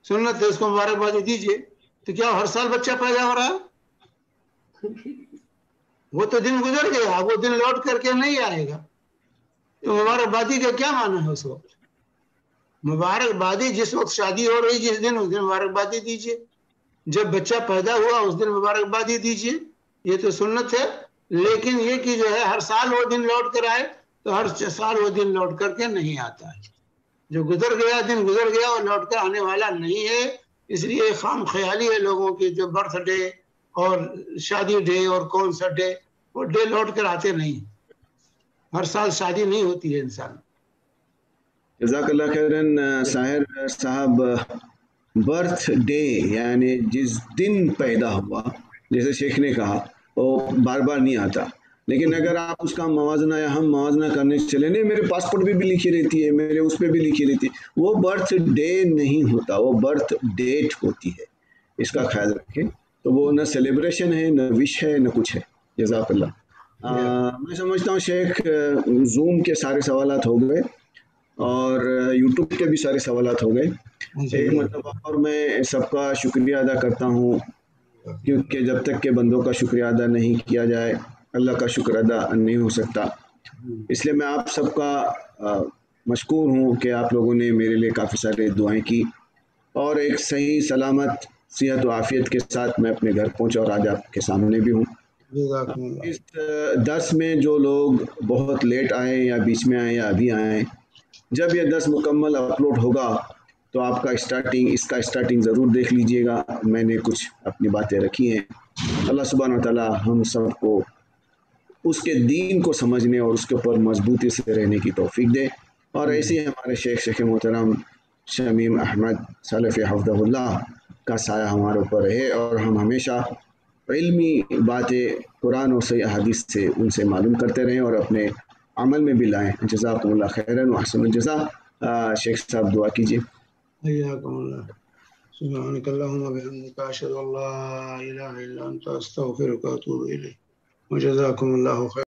سنت ہے، اس کو مبارکبادی دیجیے۔ تو کیا ہر سال بچہ پیدا ہو رہا ہے؟ وہ تو دن گزر گیا، وہ دن لوٹ کر کے نہیں آئے گا، تو مبارکبادی کا کیا معنی ہے اس وقت؟ مبارکبادی جس وقت شادی ہو رہی جس دن، اس دن مبارکبادی دیجیے، جب بچہ پیدا ہوا اس دن مبارکبادی دیجیے، یہ تو سنت ہے۔ لیکن یہ کہ جو ہے ہر سال وہ دن لوٹ کر آئے تو ہر سال وہ دن لوٹ کر کے نہیں آتا ہے، جو گزر گیا دن گزر گیا اور لوٹ کر آنے والا نہیں ہے۔ اس لیے خام خیالی ہے لوگوں کی، جو برتھ ڈے اور شادی ڈے اور کون سا ڈے، وہ ڈے لوٹ کر آتے نہیں، ہر سال شادی نہیں ہوتی ہے انسان۔ جزاک اللہ خیرن ساحر صاحب، برتھ ڈے یعنی جس دن پیدا ہوا، جیسے شیخ نے کہا، وہ بار بار نہیں آتا، لیکن اگر آپ اس کا موازنہ یا ہم موازنہ کرنے چلے، نہیں میرے پاسپورٹ پہ بھی لکھی رہتی ہے، میرے اس پہ بھی لکھی رہتی ہے، وہ برتھ ڈے نہیں ہوتا، وہ برتھ ڈیٹ ہوتی ہے، اس کا خیال رکھیں۔ تو وہ نہ سیلیبریشن ہے، نہ وش ہے، نہ کچھ ہے۔ جزاک اللہ۔ میں سمجھتا ہوں شیخ زوم کے سارے سوالات ہو گئے اور یوٹیوب کے بھی سارے سوالات ہو گئے۔ ایک مرتبہ اور میں سب کا شکریہ ادا کرتا ہوں، کیونکہ جب تک کہ بندوں کا شکریہ ادا نہیں کیا جائے اللہ کا شکر ادا نہیں ہو سکتا۔ اس لیے میں آپ سب کا مشکور ہوں کہ آپ لوگوں نے میرے لیے کافی سارے دعائیں کی، اور ایک صحیح سلامت صحت و عافیت کے ساتھ میں اپنے گھر پہنچا اور آج آپ کے سامنے بھی ہوں۔ اس درس میں جو لوگ بہت لیٹ آئے یا بیچ میں آئے یا ابھی آئے، جب یہ درس مکمل اپلوڈ ہوگا تو آپ کا اس کا اسٹارٹنگ ضرور دیکھ لیجئے گا۔ میں نے کچھ اپنی باتیں رکھی ہیں۔ اللہ سبحانہ و تعالی ہم سب کو اس کے دین کو سمجھنے اور اس کے اوپر مضبوطی سے رہنے کی توفیق دے، اور ایسے ہی ہمارے شیخ محترم شمیم احمد سلفی حفظہ اللہ کا سایہ ہمارے اوپر رہے، اور ہم ہمیشہ علمی باتیں قرآن اور صحیح احادیث سے ان سے معلوم کرتے رہیں اور اپنے عمل میں بھی لائیں۔ جزاکم اللہ خیرن وحسن الجزا۔ شیخ صاحب دعا کیجیے۔ حیاکم اللہ۔ سبحانک اللہم وبحمدک، اشہد ان لا الہ الا انت، استغفرک واتوب الیک، وجزاکم اللہ خیر۔